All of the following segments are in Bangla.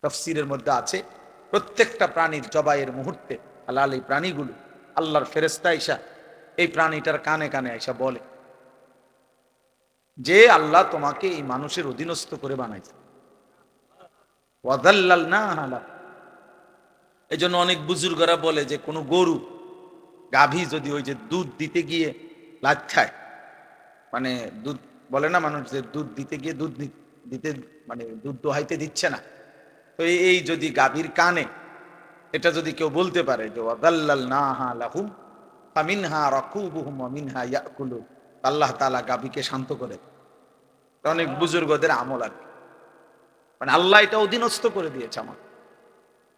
তাফসীরের মধ্যে আছে প্রত্যেকটা প্রাণীর জবাইয়ের মুহূর্তে হালাল এই প্রাণীগুলো আল্লাহর ফেরেশতা আইসা এই প্রাণীটার কানে কানে আইসা বলে যে আল্লাহ তোমাকে এই মানুষের অধীনস্থ করে বানাইছে। ওয়াদাল্লালনাহা লাকুম। এই জন্য অনেক বুজুর্গরা বলে যে কোনো গরু গাভী যদি ওই যে দুধ দিতে গিয়ে লাচ্ছায়, মানে দুধ বলে না মানুষ যে দুধ দিতে গিয়ে দিতে মানে দুধ দোহাইতে দিচ্ছে না, তো এই যদি গাভীর কানে এটা যদি কেউ বলতে পারে যে ওয়াদাল্লালনাহা লাহুম ফামিনহা রাকুবুহুম ওয়া মিনহা ইয়াকুলুন, আল্লাহ তাআলা গাভীকে শান্ত করে। অনেক বুজুর্গদের আমল আর কি। মানে আল্লাহ এটা অধীনস্থ করে দিয়েছে, আমার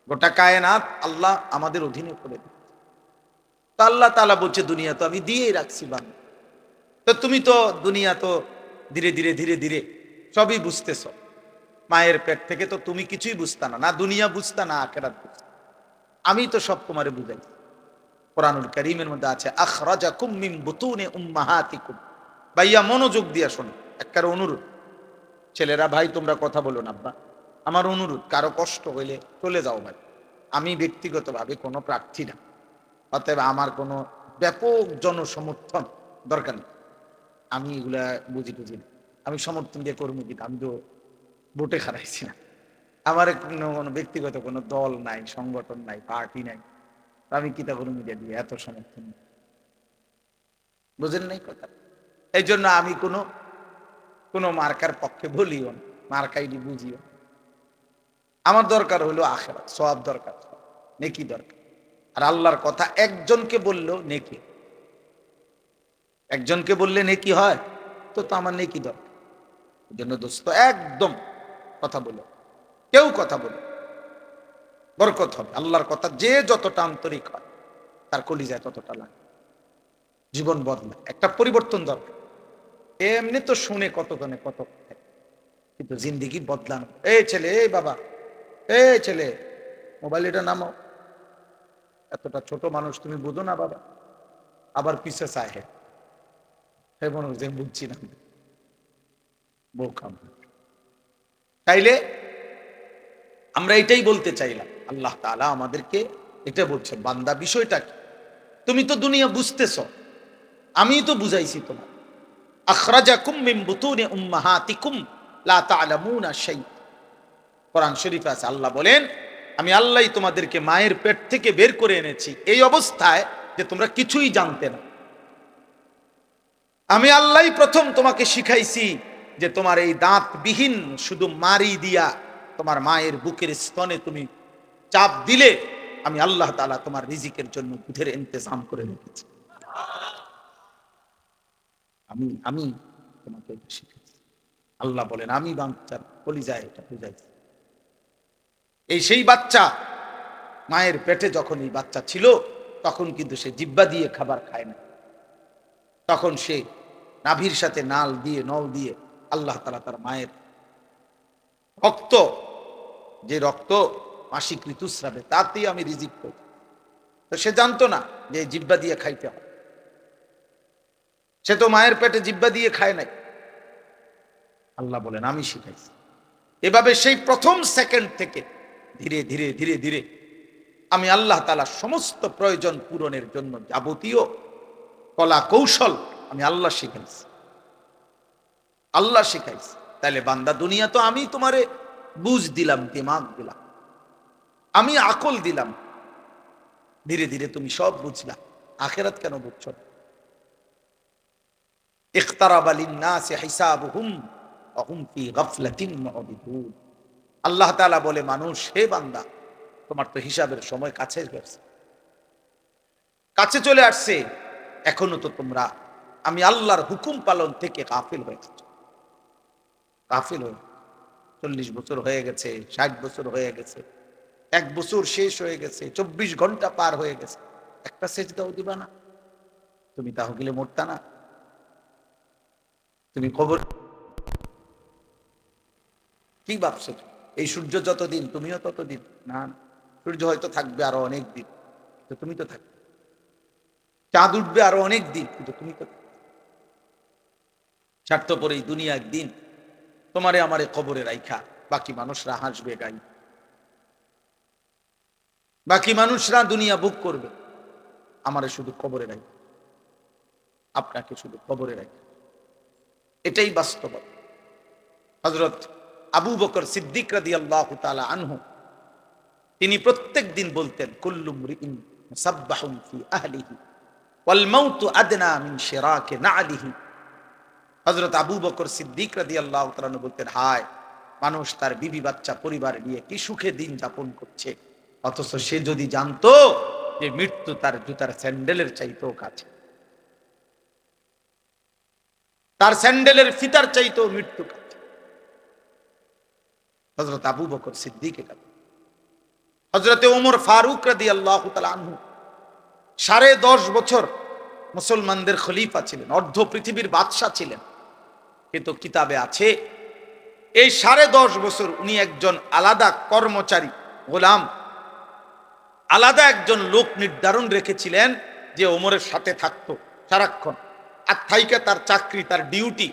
গোটা কায়নাত আল্লাহ আমাদের অধীনে করে দিয়েছে। তো আল্লাহ তাআলা বলছে দুনিয়া তো আমি দিয়েই রাখছি বান্দা। তো তুমি তো দুনিয়া তো ধীরে ধীরে ধীরে ধীরে সবই বুঝতেছ। মায়ের পেট থেকে তো তুমি কিছুই বুঝতা না, না দুনিয়া বুঝতা না আখিরাত বুঝতা। আমি তো সব তোমারে বুঝাইছি। কোরআনুল কারীমের মধ্যে আছে আখরাজাকুম মিন বুতুনি উম্মাহাতিকুম। ভাইয়া মনোযোগ দিয়া শোনো, একবার অনুরোধ, ছেলেরা ভাই তোমরা কথা বলো না, আব্বা আমার অনুরোধ, কারো কষ্ট হইলে চলে যাও ভাই। আমি ব্যক্তিগতভাবে কোনো প্রার্থী না, অতএব আমার কোনো ব্যাপক জনসমর্থন দরকার নেই। আমি এগুলা বুঝি টুঝি না, আমি সমর্থন দিয়ে কর্মী দিই, আমি তো ভোটে হারাইছি না। আমার কোনো ব্যক্তিগত কোনো দল নাই, সংগঠন নাই, পার্টি নাই, আমি কিতা কর্মী দিয়ে এত সমর্থন, বুঝেন নাই কথা। এই জন্য আমি কোনো কোনো মার্কার পক্ষে বলিও না, মার্কাইডি বুঝিও। আমার দরকার হলো আখিরাত, সওয়াব দরকার, নেকি দরকার। আর আল্লাহর কথা একজনকে বললেও নেকি, একজনকে বললে নেকি হয়, তো তো আমার নেকি দরকার। এই জন্য দোস্ত একদম কথা বলো, কেউ কথা বলো, বরকত হবে। আল্লাহর কথা যে যতটা আন্তরিক হয় তার কলিজায় ততটা লাগে, জীবন বদলায়, একটা পরিবর্তন দরকার। এমনি তো শুনে কতক্ষণে কত, কিন্তু জিন্দিগি বদলানো। এই ছেলে, এই বাবা, এই ছেলে, মোবাইল এটা নামাও, এতটা ছোট মানুষ তুমি বুঝো না বাবা, আবার পিছে চায় হে মনে যে বুঝছি না, বোকাম। তাইলে আমরা এটাই বলতে চাইলাম, আল্লাহ তাআলা আমাদেরকে এটা বলছে বান্দা বিষয়টা কি, তুমি তো দুনিয়া বুঝতেছ, আমি তো বুঝাইছি তোমার। আখরাজাকুম মিন বুতুনি উম্মাহাতিকুম লা তা'লামুনা শাই। কোরআন শরীফে আছে, আল্লাহ বলেন আমি আল্লাহই তোমাদেরকে মায়ের পেট থেকে বের করে এনেছি এই অবস্থায় যে তোমরা কিছুই জানতে না। আমি আল্লাহই প্রথম তোমাকে শিখাইছি যে তোমার এই দাঁতবিহীন শুধু মারি দিয়া তোমার মায়ের বুকের স্তনে তুমি চাপ দিলে আমি আল্লাহ তাআলা তোমার রিজিকের জন্য দুধের ইন্তজাম করে রেখেছি। আমি আমি তোমাকে এটা শিখাইছি। আল্লাহ বলেন আমি বাচ্চার কলিজায় এটা বুঝাইছি। এই সেই বাচ্চা মায়ের পেটে যখন এই বাচ্চা ছিল তখন কিন্তু সে জিহ্বা দিয়ে খাবার খায় না, তখন সে নাভির সাথে নাল দিয়ে নল দিয়ে আল্লাহ তাআলা তার মায়ের রক্ত, যে রক্ত মাসিক ঋতুস্রাবে তাতেই আমি রিজিক করি। তো সে জানতো না যে জিহ্বা দিয়ে খাইতে হয়, সে তো মায়ের পেটে জিহ্বা দিয়ে খায় নাই। আল্লাহ বলেন আমি শিখাইছি। এভাবে সেই প্রথম সেকেন্ড থেকে ধীরে ধীরে ধীরে ধীরে আমি আল্লাহ তাআলা সমস্ত প্রয়োজন পূরণের জন্য যাবতীয় কলা কৌশল আমি আল্লাহ শিখাইছি, আল্লাহ শিখাইছি। তাইলে বান্দা দুনিয়া তো আমি তোমারে বুঝ দিলাম, দিমাগ দিলাম, আমি আকল দিলাম, ধীরে ধীরে তুমি সব বুঝলা। আখিরাত কেন বুঝছো না? ইখতারাবা লিন-নাসি হিসাবুহুম ওয়া হুম ফি গাফলাতিন মু'রিদুন। আল্লাহ তাআলা বলে মানুষ, হে বান্দা তোমার তো হিসাবের সময় কাছে গেছে, কাছে চলে আসছে, এখনো তো তোমরা আমি আল্লাহর হুকুম পালন থেকে গাফিল হয়ে গেছো। গাফিল হয়ে 40 বছর হয়ে গেছে, 60 বছর হয়ে গেছে, 1 বছর শেষ হয়ে গেছে, 24 ঘন্টা পার হয়ে গেছে, একটা সেজদাও দিবা না? তুমি তাহলে মরতা না? তুমি কবর কি ভাবছো? এই সূর্য যতদিন তুমিও ততদিন না, সূর্য হয়তো থাকবে আরো অনেক দিন, তো তুমি তো থাকবে। চাঁদ উঠবে আরো অনেক দিন, কিন্তু তুমি তো স্বার্থপর এই দুনিয়া একদিন তোমারে আমারে কবরে রাইখা বাকি মানুষরা হাসবে গাই, বাকি মানুষরা দুনিয়া ভোগ করবে, আমারে শুধু কবরে রাখবে, আপনাকে শুধু কবরে রাখবে। এটাই বাস্তব। হযরত আবু বকর সিদ্দিক রাদিয়াল্লাহু তাআলা আনহু তিনি প্রত্যেক দিন বলতেন, কুল্লু মরিইন মুসাব্বাহুন ফি আহলিহি ওয়াল মাউতু আদনা মিন শিরাকি না'লিহি। হযরত আবু বকর সিদ্দিক রাদিয়াল্লাহু তাআলা আনহু বলতেন, হায় মানুষ তার বিবি বাচ্চা পরিবার নিয়ে কি সুখে দিন যাপন করছে, অথচ সে যদি জানতো যে মৃত্যু তার জুতার স্যান্ডেলের চাইতেও কাছে, তার স্যান্ডেলের ফিতার চাইতেও মৃত্যু কাছে। হযরত আবু বকর সিদ্দিক এটা। হযরতে ওমর ফারুক রাদিয়াল্লাহু তাআলা আনহু 10.5 বছর মুসলমানদের খলিফা ছিলেন, অর্ধ পৃথিবীর বাদশা ছিলেন, কিন্তু কিতাবে আছে এই 10.5 বছর উনি একজন আলাদা কর্মচারী, গোলাম, আলাদা একজন লোক নির্ধারণ রেখেছিলেন যে ওমরের সাথে থাকতো সারাক্ষণ। আর থাইকে তার চাকরি, তার ডিউটি,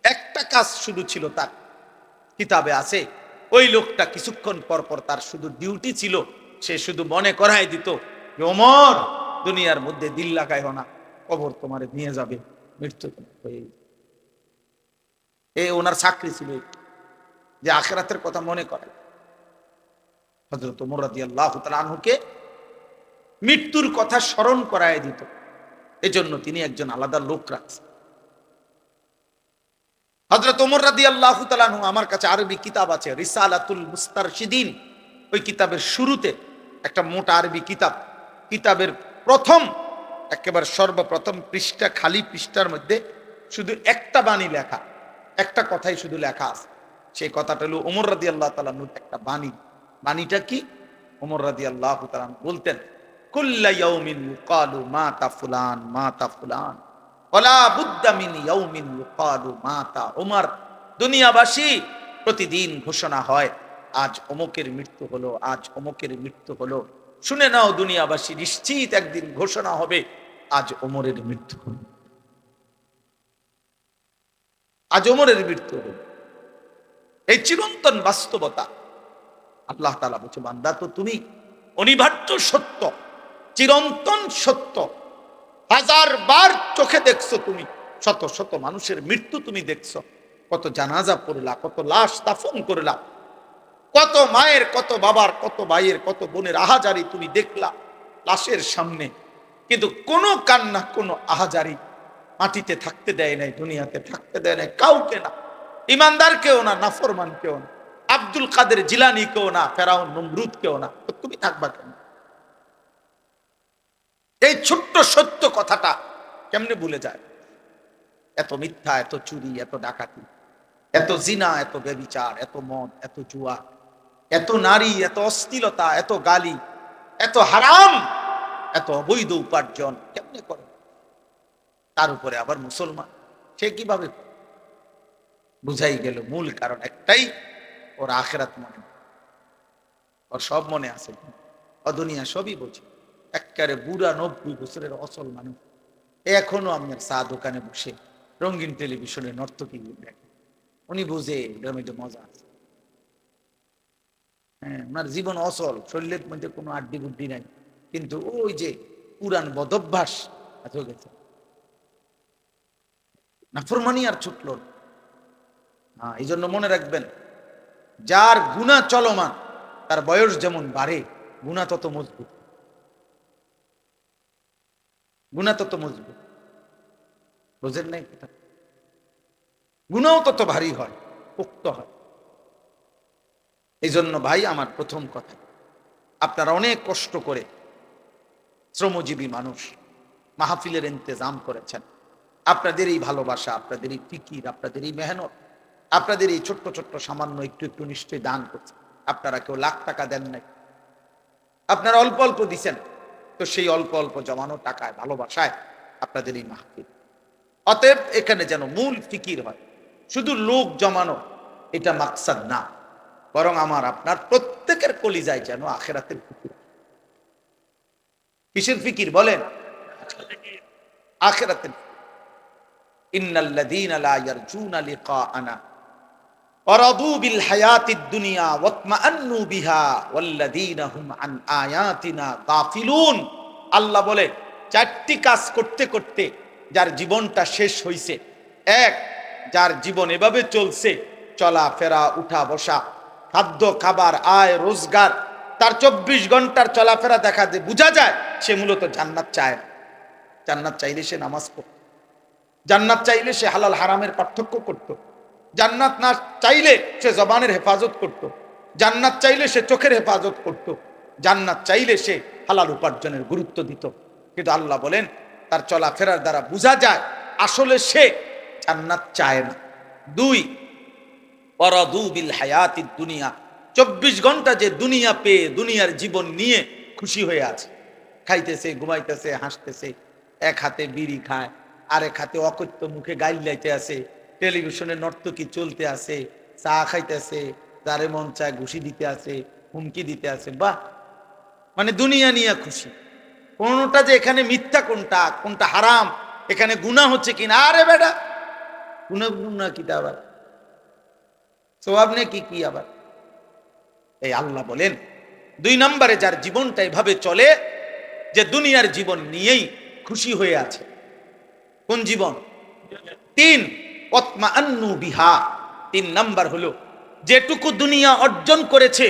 একটা কাজ শুধু ছিল তার, কিতাবে আছে ওই লোকটা কিছুক্ষণ পর পর তার শুধু ডিউটি ছিল, সে শুধু মনে করায় দিত যে ওমর দুনিয়ার মধ্যে দিল লাগাইও না, কবর তোমারে নিয়ে যাবে, মৃত্যু হয়ে। এই ওনার চাকরি ছিল যে আখিরাতের কথা মনে করে। হযরত ওমর রাদিয়াল্লাহু তাআলা আনহুকে মৃত্যুর কথা স্মরণ করায় দিত, এজন্য তিনি একজন আলাদা লোক রাখছেন। হযরত ওমর রাদিয়াল্লাহু তাআলা আনহু, আমার কাছে আরবি কিতাব আছে রিসালাতুল মুস্তারশিদিন, ওই কিতাবের শুরুতে একটা মোটা আরবি কিতাব, কিতাবের প্রথম একেবারে সর্বপ্রথম পৃষ্ঠা, খালি পৃষ্ঠার মধ্যে শুধু একটা বাণী লেখা, একটা কথাই শুধু লেখা আছে। সেই কথাটা হলো ওমর রাদিয়াল্লাহু তাআলা আনহুর একটা বাণী। বাণীটা কি? ওমর রাদিয়াল্লাহু তাআলা আনহু বলতেন, কুল্লা ইয়াউমিন ইউকালু মাতা ফুলান মাতা ফুলান ওয়ালা বুদ্দা মিন ইয়াউমিন ইউকালু মাতা ওমর। দুনিয়াবাসী প্রতিদিন ঘোষণা হয় আজ অমুকের মৃত্যু হলো, আজ অমুকের মৃত্যু হলো। শুনে নাও দুনিয়াবাসী, নিশ্চিত একদিন ঘোষণা হবে আজ ওমরের মৃত্যু হলো, আজ ওমরের মৃত্যু হলো। এই চিরন্তন বাস্তবতা। আল্লাহ তাআলা বলছে, বান্দা তো তুমি অনিবার্য সত্য, চিরন্তন সত্য, 1000 বার চোখে দেখছো তুমি, শত শত মানুষের মৃত্যু তুমি দেখছো, কত জানাজা পড়লা, কত লাশ দাফন করলা, কত মায়ের, কত বাবার, কত ভাইয়ের, কত বোনের আহাজারি তুমি দেখলা লাশের সামনে, কিন্তু কোনো কান্না, কোনো আহাজারি মাটিতে থাকতে দেয় নাই, দুনিয়াতে থাকতে দেয় নাই কাউকে, না ইমানদার কেউ না, নাফরমান কেউ না, আব্দুল কাদের জিলানি কেউ না, ফেরাউন নমরুদ কেউ না, তো তুমি থাকবা কেন? এই ছোট্ট সত্য কথাটা কেমনে ভুলে যায়? এত মিথ্যা, এত চুরি, এত ডাকাতি, এত জিনা, এত ব্যভিচার, এত মদ, এত জুয়া, এত নারী, এত অশ্লীলতা, এত গালি, এত হারাম, এত অবৈধ উপার্জন কেমনে করে? তার উপরে আবার মুসলমান, সে কিভাবে? বুঝাই গেল মূল কারণ একটাই, ওর আখিরাত মনে, ওর সব মনে আছে, ও দুনিয়া সবই বোঝে। একেবারে বুড়া 90 বছরের অসল মানুষ এখনো আপনার চা দোকানে বসে রঙিন টেলিভিশনে নর্তকী দেখে, উনি বুঝে এটার মধ্যে মজা আছে। হ্যাঁ, ওনার জীবন অসল, শরীরের মধ্যে কোনো আড্ডি বুড্ডি নাই, কিন্তু ওই যে পুরান বদভ্যাস হয়ে গেছে, নাফরমানি আর ছুটল। হ্যাঁ, এই জন্য মনে রাখবেন, যার গুনাহ চলমান তার বয়স যেমন বাড়ে, গুনাহ তত মজবুত, গুনাহ তত মজবুত। বুঝেন নাই কথা? গুনাহ তত ভারী হয়, পোক্ত হয়। এই জন্য ভাই আমার প্রথম কথা, আপনারা অনেক কষ্ট করে শ্রমজীবী মানুষ মাহফিলের ইন্তেজাম করেছেন, আপনাদের এই ভালোবাসা, আপনাদের এই ফিকির, আপনাদের এই মেহনত, আপনাদের এই ছোট্ট ছোট্ট সামান্য একটু একটু নিশ্চয়ই দান করছেন। আপনারা কেউ লাখ টাকা দেন নাই, আপনারা অল্প অল্প দিচ্ছেন, তো সেই অল্প অল্প জমানো টাকায়, ভালোবাসায় আপনাদের এই মাহফিল। অতএব এখানে যেন মূল ফিকির হয়, শুধু লোক জমানো এটা মাকসাদ না, বরং আমার আপনার প্রত্যেকের কলিজায় যেন আখিরাতের ফিকির। কিসের ফিকির বলেন? আখিরাতের। ইন্নাল্লাযীনা লা ইয়ারজুনা লিকাআনা ওয়ারাদু বিল হায়াতিদ দুনিয়া ওয়াতমাআন্নু বিহা ওয়াল্লাযীনা হুম আন আয়াতিনা গাফিলুন। আল্লাহ বলে চারটি কাজ করতে করতে যার জীবনটা শেষ হইছে। এক, যার জীবন এভাবে চলছে, চলা ফেরা উঠা বসা, খাদ্য খাবার আয় রোজগার, তার 24 ঘন্টার চলাফেরা দেখা যায়, বোঝা যায় সে মূলত জান্নাত চায় না। জান্নাত চাইলে সে নামাজ পড়ত, জান্নাত চাইলে সে হালাল হারামের পার্থক্য করত, জান্নাত না চাইলে সে জবানের হেফাজত করত, জান্নাত চাইলে সে চোখের হেফাজত করত, জান্নাত চাইলে সে হালাল উপার্জনের গুরুত্ব দিত। কিন্তু আল্লাহ বলেন তার চলাফেরার দ্বারা বোঝা যায় আসলে সে জান্নাত চায় না। দুই, ওয়ারাদু বিল হায়াতিদ দুনিয়া, 24 ঘন্টা যে দুনিয়া পেয়ে দুনিয়ার জীবন নিয়ে খুশি হয়ে আছে, খাইতেছে ঘুমাইতেছে হাসতেছে, এক হাতে বিড়ি খায়, আরেক হাতে অকথ্য মুখে গাইল লাইতে আছে, টেলিভিশনে নর্তকী চলতে আছে, চা খাইতেছে, যারে মন চায় ঘুষি দিতে আছে, হুমকি দিতে আছে। বাহ, মানে দুনিয়া নিয়ে খুশি। কোনটা যে এখানে মিথ্যা, কোনটা কোনটা হারাম, এখানে গুনাহ হচ্ছে কিনা, আরে বেটা গুনাহ গুনাহ কিটা আবার, সওয়াব নেই কি কি আবার। এই আল্লাহ বলেন 2 নম্বরে যার জীবনটা এভাবে চলে যে দুনিয়ার জীবন নিয়েই খুশি হয়ে আছে। কোন জীবন? 3, ওয়াতমাআন্নু বিহা, 3 নাম্বার হলো যেটুকু দুনিয়া অর্জন করেছে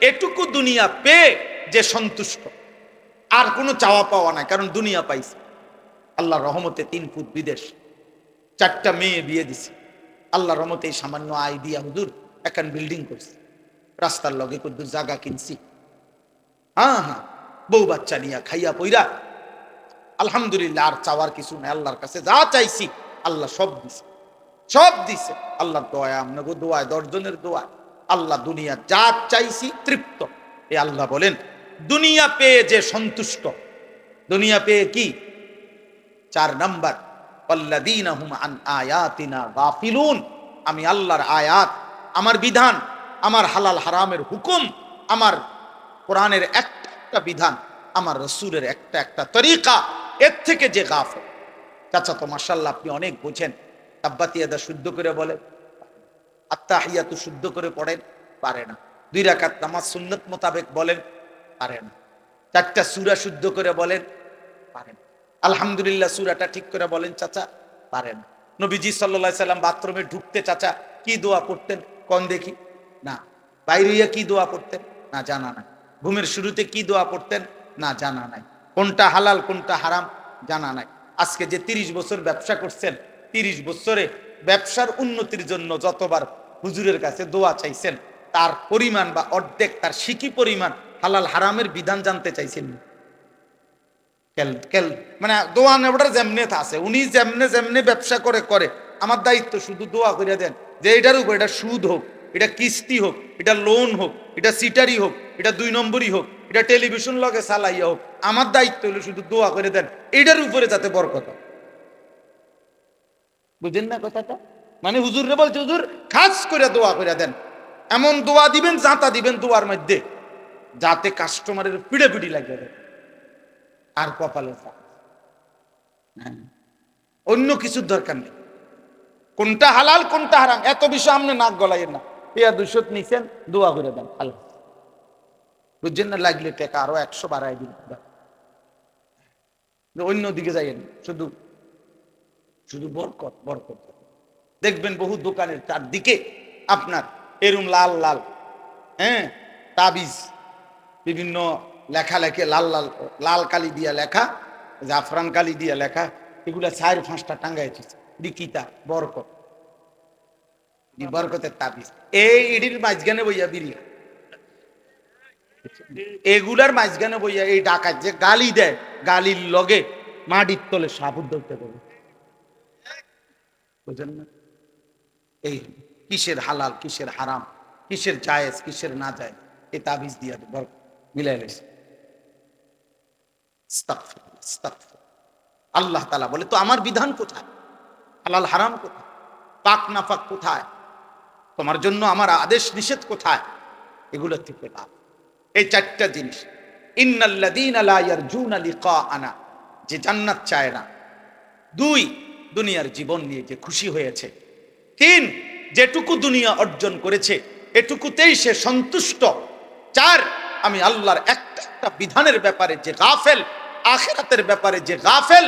এটুকু দুনিয়া পেয়ে যে সন্তুষ্ট, আর কোনো চাওয়া পাওয়া নাই, কারণ দুনিয়া পাইছে। আল্লাহর রহমতে 3 ফুট বিদেশ, 4টা মেয়ে বিয়ে দিছে। আল্লাহর রহমতে এই সামান্য আয় দিয়া হুজুর এখন বিল্ডিং করছে, রাস্তার লগে কদ্দুর জায়গা কিনছি। হ্যাঁ হ্যাঁ, বউ বাচ্চা নিয়া খাইয়া পইরা আলহামদুলিল্লাহ, আর চাওয়ার কিছু নাই। আল্লাহর কাছে যা চাইছি আল্লাহ সব দিছে, সব দিছে। আল্লাহর দোয়া, আপনাকে দোয়ায়, 10 জনের দোয়া, আল্লাহ দুনিয়া যা চাইছি তৃপ্ত। এ আল্লাহ বলেন দুনিয়া পেয়ে যে সন্তুষ্ট, দুনিয়া পেয়ে কি? 4 নাম্বার, আল্লাযীনা হুম আন আয়াতিনা গাফিলুন। আমি আল্লাহর আয়াত, আমার বিধান, আমার হালাল হারামের হুকুম, আমার কোরআনের একটা একটা বিধান, আমার রাসূলের একটা একটা তরিকা, এর থেকে যে গাফিল। চাচা তো মাশাআল্লাহ আপনি অনেক বোঝেন, তাব্বাতিয়াদা শুদ্ধ করে বলেন, আত্তাহিয়াতু শুদ্ধ করে পড়েন, পারে না। 2 রাকাত নামাজ সুন্নাত মোতাবেক বলেন, পারে না। 4টা সূরা শুদ্ধ করে বলেন, পারেন। আলহামদুলিল্লাহ সূরাটা ঠিক করে বলেন চাচা, পারেন। নবীজি সাল্লাল্লাহু আলাইহি সাল্লাম বাথরুমে ঢুকতে চাচা কি দোয়া পড়তেন কোন দেখি? না। বাইরে হইয়া কি দোয়া পড়তেন? না, জানা নাই। ঘুমের শুরুতে কি দোয়া পড়তেন? না, জানা নাই। কোনটা হালাল কোনটা হারাম জানা নাই। আজকে যে 30 বছর ব্যবসা করছেন, 30 বছরে ব্যবসার উন্নতির জন্য যতবার হুজুরের কাছে দোয়া চাইছেন, তার পরিমাণ বা অর্ধেক, তার সিকি পরিমাণ হালাল হারামের বিধান জানতে চাইছেন। মানে দোয়া নেওয়ার যেমনে আছে, উনি যেমনে যেমনে ব্যবসা করে করে, আমার দায়িত্ব শুধু দোয়া করে দেন যে এটার উপর, এটা সুদ হোক, এটা কিস্তি হোক, এটা লোন হোক, এটা সিটারি হোক, এটা 2 নম্বরই হোক, এটা টেলিভিশন লগে চালাইয়া হোক, আমার দায়িত্ব হলো শুধু দোয়া করে দেন এটার উপরে যাতে বরকত। বুঝেন না কথাটা? মানে হুজুরে বলছে হুজুর খাস করে দোয়া করে দেন, এমন দোয়া দিবেন জাঁতা দিবেন দোয়ার মধ্যে যাতে কাস্টমারের পিড়ে পিড়ি লাগিয়ে দেয় আর কপালে। হ্যাঁ, অন্য কিছুর দরকার নেই। কোনটা হালাল কোনটা হারাম এত বিষয় আপনি নাক গলাইয়েন না। পেয়া 200 নিছেন, দোয়া করে দেন হালাল, বুঝছেন না? লাগলে টাকা আরো 100 বাড়াই দিন, অন্য দিকে যাইয়েন, শুধু শুধু বরকত বরকত। দেখবেন বহু দোকানের চারদিকে আপনার এরম লাল লাল, হ্যাঁ, তাবিজ, বিভিন্ন লেখালেখি, লাল লাল লাল কালি দিয়া লেখা, জাফরান কালি দিয়া লেখা, এগুলা 4-5টা টাঙ্গাইছে। দিকিতা বরকত, বরকতের তাবিজ। এই ইডির মাঝখানে বইয়া বিরিয়া, এগুলার মাঝখানে বইয়া এই ডাকাত যে গালি দেয়, গালির লগে মাটির তলে সাবুদ ধরতে পারে। বুঝলেন না? এই কিসের হালাল কিসের হারাম, কিসের জায়েজ কিসের না জায়েজ, এই তাবিজ দিয়া মিলাই লেছে। আল্লাহ তাআলা বলে তো আমার বিধান কোথায়, হালাল হারাম কোথায়, পাক নাফাক কোথায়, তোমার জন্য আমার আদেশ নিষেধ কোথায়, এগুলো থেকে লাভ। এই 4টা জিনিস। ইন্নাল্লাযীনা লা ইয়ারজুনা লিকাআনা, যে জান্নাত চায় না। 2, দুনিয়ার জীবন নিয়ে যে খুশি হয়েছে। 3, যেটুকু দুনিয়া অর্জন করেছে এটুকুতেই সে সন্তুষ্ট। 4, আমি আল্লাহর একটা একটা বিধানের ব্যাপারে যে গাফেল, আখিরাতের ব্যাপারে যে গাফেল।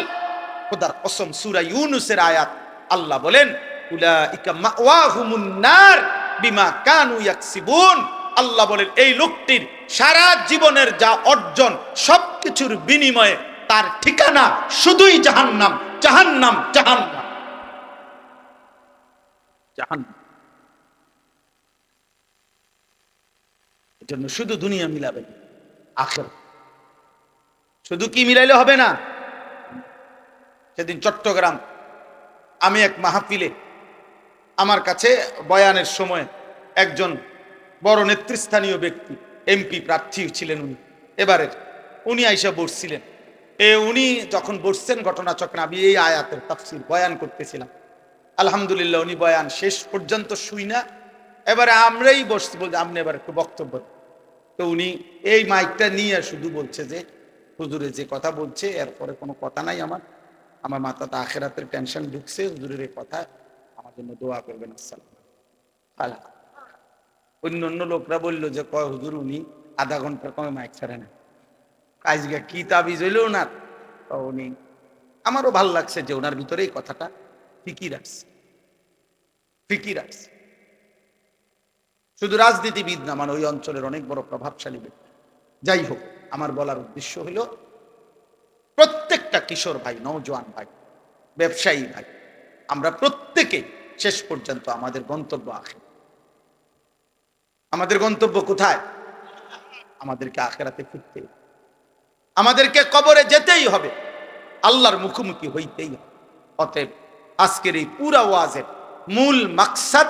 খোদার কসম, সূরা ইউনূসের আয়াত, আল্লাহ বলেন উলাইকা মাওয়াহুমুন নার বিমা কানু ইয়াকসিবুন। আল্লাহ বলেন এই লোকটির সারা জীবনের যা অর্জন সবকিছুর বিনিময়ে তার ঠিকানা শুধুই জাহান্নাম, জাহান্নাম, জাহান্নাম, জাহান্নাম। এজন্য শুধু দুনিয়া মিলাবে না, আখিরাত শুধু কি মিলাইলে হবে না। সেদিন চট্টগ্রাম আমি এক মাহফিলে, আমার কাছে বয়ানের সময় একজন বড় নেতৃস্থানীয় ব্যক্তি, এমপি প্রার্থী ছিলেন উনি এবারের, উনি আইসা বসছিলেন। উনি যখন বসছেন ঘটনাচক্রে আমি এই আয়াতের তাফসীর বয়ান করতেছিলাম। আলহামদুলিল্লাহ উনি বয়ান শেষ পর্যন্ত শুই না, এবারে আমরাই বসছি, বলতে আপনি এবার একটু বক্তব্য। তো উনি এই মাইকটা নিয়ে শুধু বলছে যে হুজুরে যে কথা বলছে এরপরে কোনো কথা নাই, আমার মাথাতে আখিরাতের টেনশন ঢুকছে, হুজুরের এই কথা আমার জন্য দোয়া করবেন। আসসালাম। অন্য অন্য লোকরা বললো যে কয় হুজুর উনি আধা ঘন্টার কমে মাইক ছাড়ে না, আজকে কি তাবিজ হইল ওনার। উনি, আমারও ভাল লাগছে যে ওনার ভিতরে এই কথাটা ফিকির আসছে, ফিকির আসছে। শুধু রাজনীতিবিদ না, মানে ওই অঞ্চলের অনেক বড় প্রভাবশালী ব্যক্তি। যাই হোক, আমার বলার উদ্দেশ্য হইল প্রত্যেকটা কিশোর ভাই, নওজোয়ান ভাই, ব্যবসায়ী ভাই, আমরা প্রত্যেকে শেষ পর্যন্ত আমাদের গন্তব্য আখিরাত। আমাদের গন্তব্য কোথায়? আমাদেরকে আখিরাতে ফিরতে, আমাদেরকে কবরে যেতেই হবে, আল্লাহর মুখোমুখি হইতেই হবে। অতএব আজকের এই পুরা ওয়াজের মূল মাকসাদ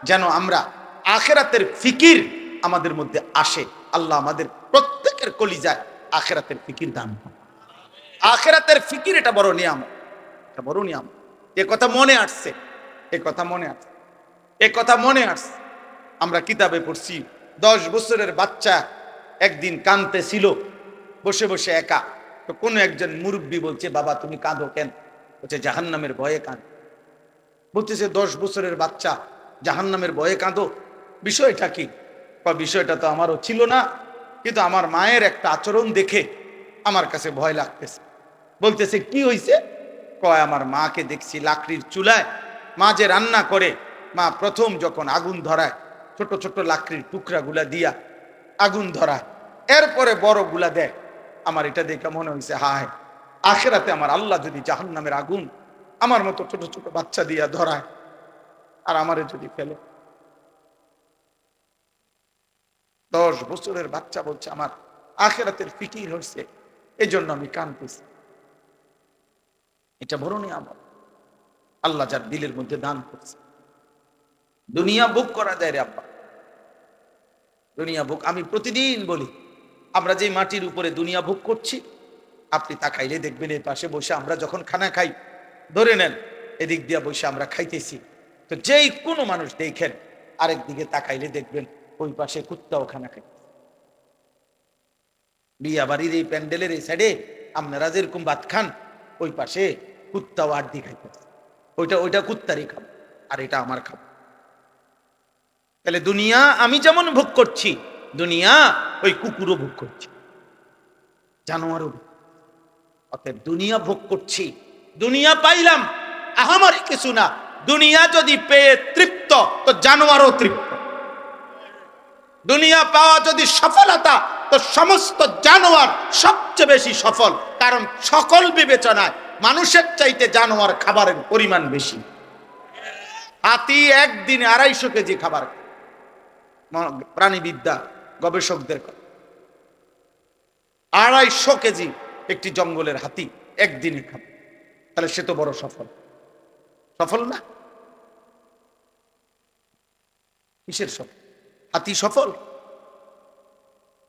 যেন আমরা আখিরাতের ফিকির আমাদের মধ্যে আসে। আল্লাহ আমাদের প্রত্যেকের কলিজায় আখিরাতের ফিকির দান করেন। আখিরাতের ফিকির এটা বড় নিয়ামত, এটা বড় নিয়ামত। এ কথা মনে আসছে, এ কথা মনে আসছে, এ কথা মনে আসছে। আমরা কিতাবে পড়ছি 10 বছরের বাচ্চা একদিন কাঁদতেছিল বসে বসে একা। তো কোনো একজন মুরব্বী বলছে, বাবা তুমি কাঁদো কেন? বলছে জাহান্নামের ভয়ে কাঁদ। বলতেছে 10 বছরের বাচ্চা, জাহান্নামের ভয়ে কাঁদো, বিষয়টা কি? বিষয়টা তো আমারও ছিল না, কিন্তু আমার মায়ের একটা আচরণ দেখে আমার কাছে ভয় লাগতেছে। বলতেছে কি হয়েছে? কয় আমার মাকে দেখছি লাকড়ির চুলায়, মা যে রান্না করে, মা প্রথম যখন আগুন ধরায় ছোট ছোট লাকড়ির টুকরাগুলা দিয়া আগুন ধরায়, এরপরে বড়গুলা দেয়। আমার এটা দেখে মনে হয়েছে হায়, আখিরাতে আমার আল্লাহ যদি জাহান্নামের আগুন আমার মতো ছোট ছোট বাচ্চা দিয়া ধরায় আর আমারে যদি ফেলে। 10 বছরের বাচ্চা বলছে আমার আখিরাতের ফিকির হয়েছে, এই জন্য আমি কাঁদতেছি। এটা বড় নিয়ামত আল্লাহ যার দিলের মধ্যে দান করছে। দুনিয়া ভোগ করা যায় রে আব্বা, দুনিয়া ভোগ। আমি প্রতিদিন বলি, আমরা যে মাটির উপরে দুনিয়া ভোগ করছি, আপনি তাকাইলে দেখবেন এই পাশে বসে আমরা যখন খানা খাই, ধরে নেন এদিক দিয়া বসে আমরা খাইতেছি, তো যেই কোনো মানুষ দেখেন আরেক দিকে তাকাইলে দেখবেন ওই পাশে কুত্তাও খানা খাই। বিয়া বাড়ির এই প্যান্ডেলের এই সাইডে আপনারা যেরকম ভাত খান, ওই পাশে কুত্তাও আড্ডি খাইতেছে। ওইটা কুত্তারই খাবো আর এটা আমার খাবো। তাহলে দুনিয়া আমি যেমন ভোগ করছি, দুনিয়া ওই কুকুরও ভোগ করছি, জানোয়ারও। অতএব দুনিয়া ভোগ করছি, দুনিয়া পাইলাম, আহামরি কিছু না। দুনিয়া যদি পেয়ে তৃপ্ত, তো জানোয়ারও তৃপ্ত। দুনিয়া পাওয়া যদি সফলতা, তো সমস্ত জানোয়ার সবচেয়ে বেশি সফল। কারণ সকল বিবেচনায় মানুষের চাইতে জানোয়ার খাবারের পরিমাণ বেশি। হাতি একদিনে 250 কেজি খাবার, প্রাণীবিদ্যা গবেষকদের কথা, 250 কেজি একটি জঙ্গলের হাতি একদিনে খাবে। তাহলে সে তো বড় সফল, সফল না? কিসের সফল? হাতি সফল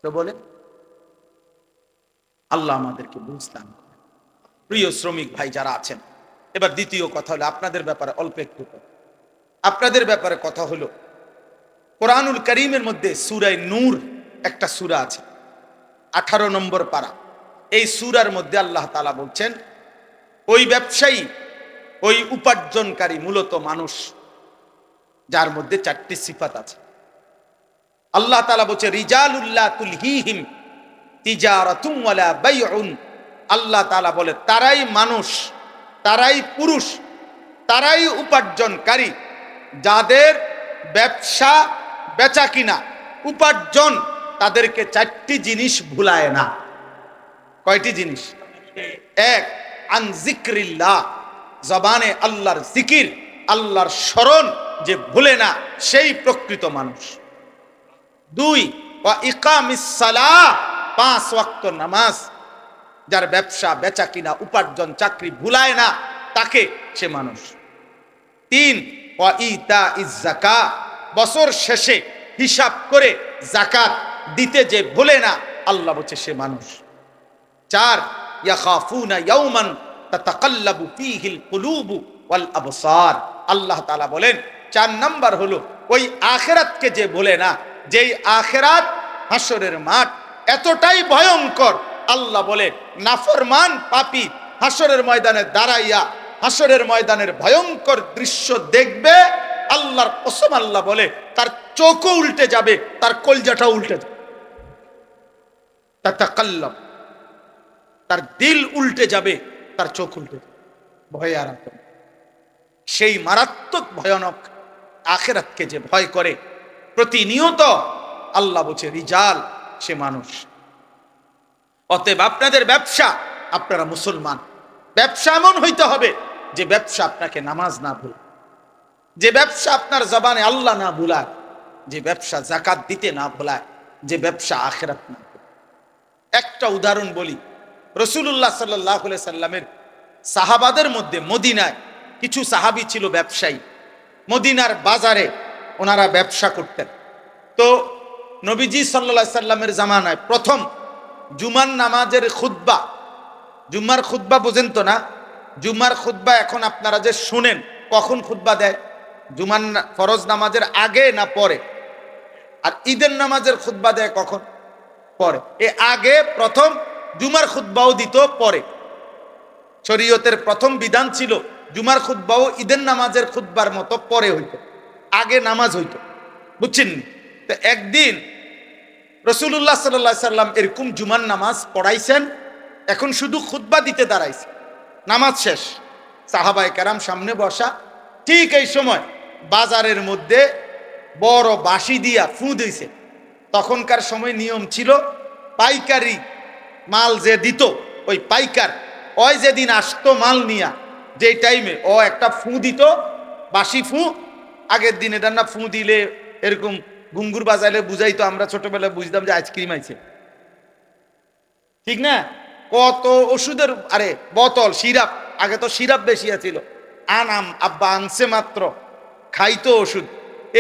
তো বলে? আল্লাহ আমাদেরকে বুঝতাম। প্রিয় শ্রমিক ভাই যারা আছেন, এবার দ্বিতীয় কথা হলো আপনাদের ব্যাপারে, অল্প একটু আপনাদের ব্যাপারে কথা হলো, কোরআনুল কারীমের মধ্যে সূরা নূর একটা সূরা আছে, 18 নম্বর পারা। এই সূরার মধ্যে আল্লাহ তাআলা বলছেন, ওই ব্যবসায়ী, ওই উপার্জনকারী মূলত মানুষ, যার মধ্যে 4টি সিফাত আছে। আল্লাহ তাআলা বলছে রিজালুল্লাহ তুলহিহিম তিজারাতুম ওয়ালা বাইউন। আল্লাহ তাআলা বলে তারাই মানুষ, তারাই পুরুষ, তারাই উপার্জনকারী, যাদের ব্যবসা বেচা কিনা উপার্জন তাদেরকে 4টি জিনিস ভুলায় না। কয়টি জিনিস? এক, আন যিকরিল্লাহ, জবানে আল্লাহর জিকির, আল্লাহর স্মরণ যে ভুলে না সেই প্রকৃত মানুষ। 2, ওয়া ইকামিস সালাহ, 5 ওয়াক্ত নামাজ, যার ব্যবসা বেচা কিনা উপার্জন চাকরি ভুলায় না তাকে সে মানুষ। 3, ওয়া ইতাইজ যাকাত, বছর শেষে হিসাব করে যাকাত দিতে যে ভুলে না আল্লাহ বলছে সে মানুষ। 4, ইয়াখাফুনা ইয়াওমান তাতাকাল্লাবু ফীহিল কুলুবু ওয়াল আবসার। আল্লাহ তাআলা বলেন 4 নাম্বার হলো ওই আখিরাতকে যে ভুলে না, যেই আখিরাত হাসরের মাঠ এতটাই ভয়ঙ্কর, আল্লাহ বলে নাফরমান পাপী হাসরের ময়দানে দাঁড়াইয়া হাসরের ময়দানের ভয়ঙ্কর দৃশ্য দেখবে, আল্লাহর কসম আল্লাহ বলে তার চোখও উল্টে যাবে, তার কলজাটাও উল্টে যাবে। তাতাকাল্লাব, তার দিল উল্টে যাবে, তার চোখ উল্টে যাবে ভয়ে। আর সেই মারাত্মক ভয়ানক আখিরাতকে যে ভয় করে প্রতিনিয়ত, আল্লাহ বলছে রিজাল, সে মানুষ। অতএব আপনাদের ব্যবসা, আপনারা মুসলমান, ব্যবসা এমন হইতে হবে যে ব্যবসা আপনাকে নামাজ না ভুলায়, যে ব্যবসা আপনার জবানে আল্লাহ না ভুলায়, যে ব্যবসা যাকাত দিতে না ভুলায়, যে ব্যবসা আখিরাত না ভুলায়। একটা উদাহরণ বলি, রাসূলুল্লাহ সাল্লাল্লাহু আলাইহি সাল্লামের সাহাবাদের মধ্যে মদিনায় কিছু সাহাবী ছিল ব্যবসায়ী, মদিনার বাজারে ওনারা ব্যবসা করতেন। তো নবীজি সাল্লাল্লাহু আলাইহি সাল্লামের জামানায় প্রথম জুমার নামাজের খুতবা, জুমার খুতবা বোঝেন তো না? জুমার খুতবা এখন আপনারা যে শুনেন, কখন খুতবা দেয়? জুমার ফরজ নামাজের আগে না পরে? আর ঈদের নামাজের খুতবা দেয় কখন? পরে। এ আগে প্রথম জুমার খুতবাও দিত, পরে। শরীয়তের প্রথম বিধান ছিল জুমার খুতবাও ঈদের নামাজের খুতবার মতো পরে হইতো, আগে নামাজ হইতো, বুঝছেন? তো একদিন রাসূলুল্লাহ সাল্লাল্লাহু আলাইহি সাল্লাম এরকম জুমার নামাজ পড়াইছেন, এখন শুধু খুতবা দিতে দাঁড়াইছে, নামাজ শেষ, সাহাবায়ে কেরাম সামনে বসা। ঠিক এই সময় বাজারের মধ্যে বড় বাঁশি দিয়া ফু দিয়েছে। তখনকার সময় নিয়ম ছিল পাইকারি মাল যে দিত, ওই পাইকার ওই যেদিন আসতো মাল নিয়া, যে টাইমে ও একটা ফু দিত, বাঁশি ফু। আগের দিন এটা না ফু দিলে এরকম ঘুঙ্গুর বাজাইলে বুঝাইতো, আমরা ছোটবেলায় বুঝতাম যে আইসক্রিম আইছে, ঠিক না? কত ওষুধের আরে বোতল, সিরাপ, আগে তো সিরাপ বেশি ছিল, আনাম আব্বা আনছে মাত্র, খাইতো ওষুধ,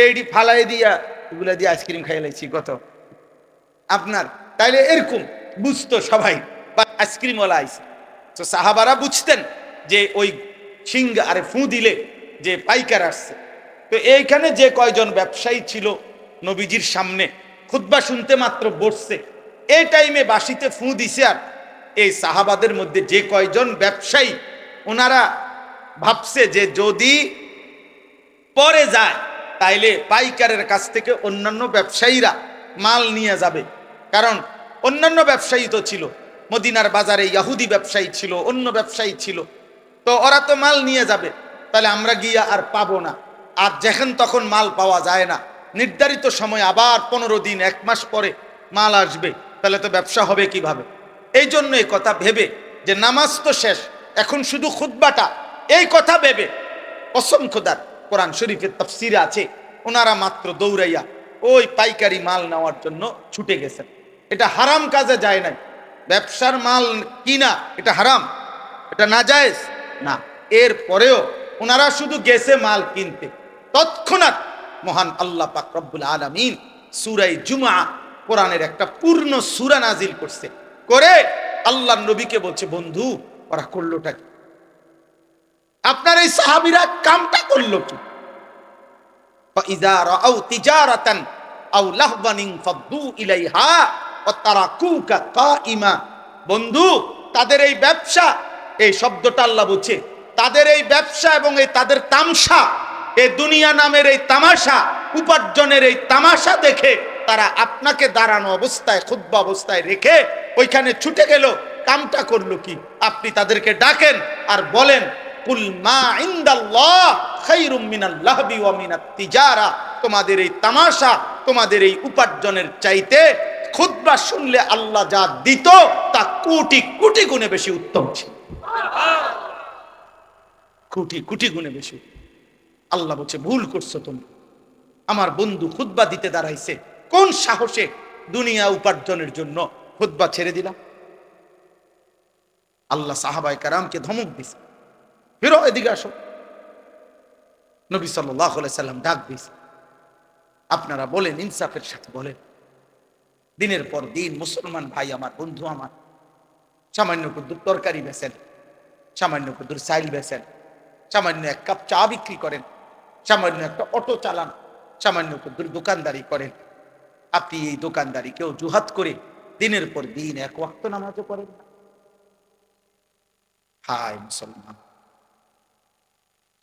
এইটি ফালাই দিয়া এগুলা দিয়ে আইসক্রিম খাই লাইছি কত আপনার। তাইলে এরকম বুঝতো সবাই আইসক্রিমওয়ালা আইছে। তো সাহাবারা বুঝতেন যে ওই সিংহ আরে ফু দিলে যে পাইকার আসছে। তো এইখানে যে কয়জন ব্যবসায়ী ছিল নবীজির সামনে খুতবা শুনতে মাত্র বসছে, এই টাইমে বাঁশিতে ফু দিছে। আর এই সাহাবাদের মধ্যে যে কয়জন ব্যবসায়ী, ওনারা ভাবছে যে যদি পরে যায় তাইলে পাইকারের কাছ থেকে অন্যান্য ব্যবসায়ীরা মাল নিয়ে যাবে, কারণ অন্যান্য ব্যবসায়ী তো ছিল মদিনার বাজারে, ইহুদি ব্যবসায়ী ছিল, অন্য ব্যবসায়ী ছিল, তো ওরা তো মাল নিয়ে যাবে, তাহলে আমরা গিয়া আর পাবো না। আর যখন তখন মাল পাওয়া যায় না, নির্ধারিত সময় আবার 15 দিন 1 মাস পরে মাল আসবে, তাহলে তো ব্যবসা হবে কিভাবে? এই জন্য এই কথা ভেবে যে নামাজ তো শেষ, এখন শুধু খুতবাটা, এই কথা ভেবে কসম খোদার কোরআন শরীফের তাফসিরে আছে, ওনারা মাত্র দৌড়াইয়া ওই পাইকারি মাল নেওয়ার জন্য ছুটে গেছেন। এটা হারাম কাজে যায় নাই, ব্যবসার মাল কিনা এটা হারাম, এটা নাজায়েজ না। এর পরেও ওনারা শুধু গেছে মাল কিনতে, তৎক্ষণাৎ মহান আল্লাহ পাক রব্বুল আলামিন সূরা জুমআ, কোরআনের একটা পূর্ণ সূরা নাজিল করছে, করে আল্লাহর নবীকে বলছে, বন্ধু ওরা করলোটা কি? আপনার এই সাহাবীরা কামটা করলো কি? ফাইযা রাআউ তিজারাতান আও লাহওয়ান ফাদ্দু ইলাইহা ওয়া তারাকুকা কাইমা। বন্ধু, তাদের এই ব্যবসা, এই শব্দটা আল্লাহ বলছে, তাদের এই ব্যবসা এবং এই তাদের তামসা, এই দুনিয়া নামের এই তামাশা, উপার্জনের এই তামাশা দেখে তারা আপনাকে দাঁড়ানো অবস্থায়, খুতবা অবস্থায় রেখে ওইখানে ছুটে গেল। কামটা করলো কি? আপনি তাদেরকে ডাকেন আর বলেন, কুল মা ইনদাল্লাহ খায়রুম মিনাল লাহবি ওয়া মিনাত তিজারা। তোমাদের এই তামাশা, তোমাদের এই উপার্জনের চাইতে খুতবা শুনলে আল্লাহ যা দিত তা কোটি কোটি গুণে বেশি উত্তম ছিল। কোটি কোটি গুণে বেশি। আল্লাহ বলছে, ভুল করছো তুমি। আমার বন্ধু খুতবা দিতে দাঁড়াইছে, কোন সাহসে দুনিয়া উপার্জনের জন্য খুতবা ছেড়ে দিলাম? আল্লাহ সাহাবায়ে কেরামকে ধমক দিছে, ফিরো, এদিকে আসো। নবী সাল্লাল্লাহু আলাইহি সাল্লাম ডাক দিছে, আপনারা বলেন, ইনসাফের সাথে বলেন। দিনের পর দিন মুসলমান ভাই আমার, বন্ধু আমার, সামান্য কুদ্দুর তরকারি বেচেন, সামান্য কুদ্দুর চাইল বেচেন, সামান্য এক কাপ চা বিক্রি করেন, সামান্য একটা অটো চালান, সামান্য কুদ্দুর দোকানদারি করেন। আপনি এই দোকানদারি কেউ জুহাত করে দিনের পর দিন এক ওয়াক্ত নামাজও পড়েন না। হায় মুসলমান,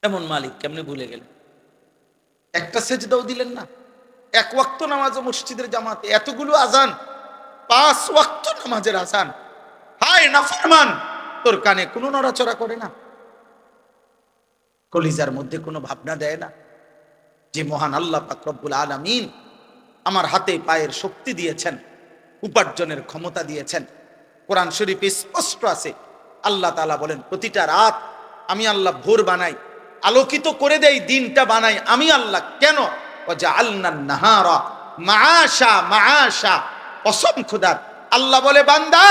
এমন মালিক কেমনে ভুলে গেলেন? একটা সেজদাও দিলেন না, এক ওয়াক্ত নামাজও মসজিদের জামাতে, এতগুলো আজান, 5 ওয়াক্ত নামাজের আজান। হায় নাফরমান, তোর কানে কোনো নড়াচড়া করে না, কলিজার মধ্যে কোনো ভাবনা দেয় না যে মহান আল্লাহ পাক রব্বুল আলামিন আমার হাতে পায়ের শক্তি দিয়েছেন, উপার্জনের ক্ষমতা দিয়েছেন। কোরআন শরীফে স্পষ্ট আছে, আল্লাহ তাআলা বলেন, প্রতিটা রাত আমি আল্লাহ ভোর বানাই, আলোকিত করে দেই, দিনটা বানাই আমি আল্লাহ। কেন? ওয়াজআলনান নাহারা মাআশা, মাআশা, কসম খোদার। আল্লাহ বলে, বান্দা,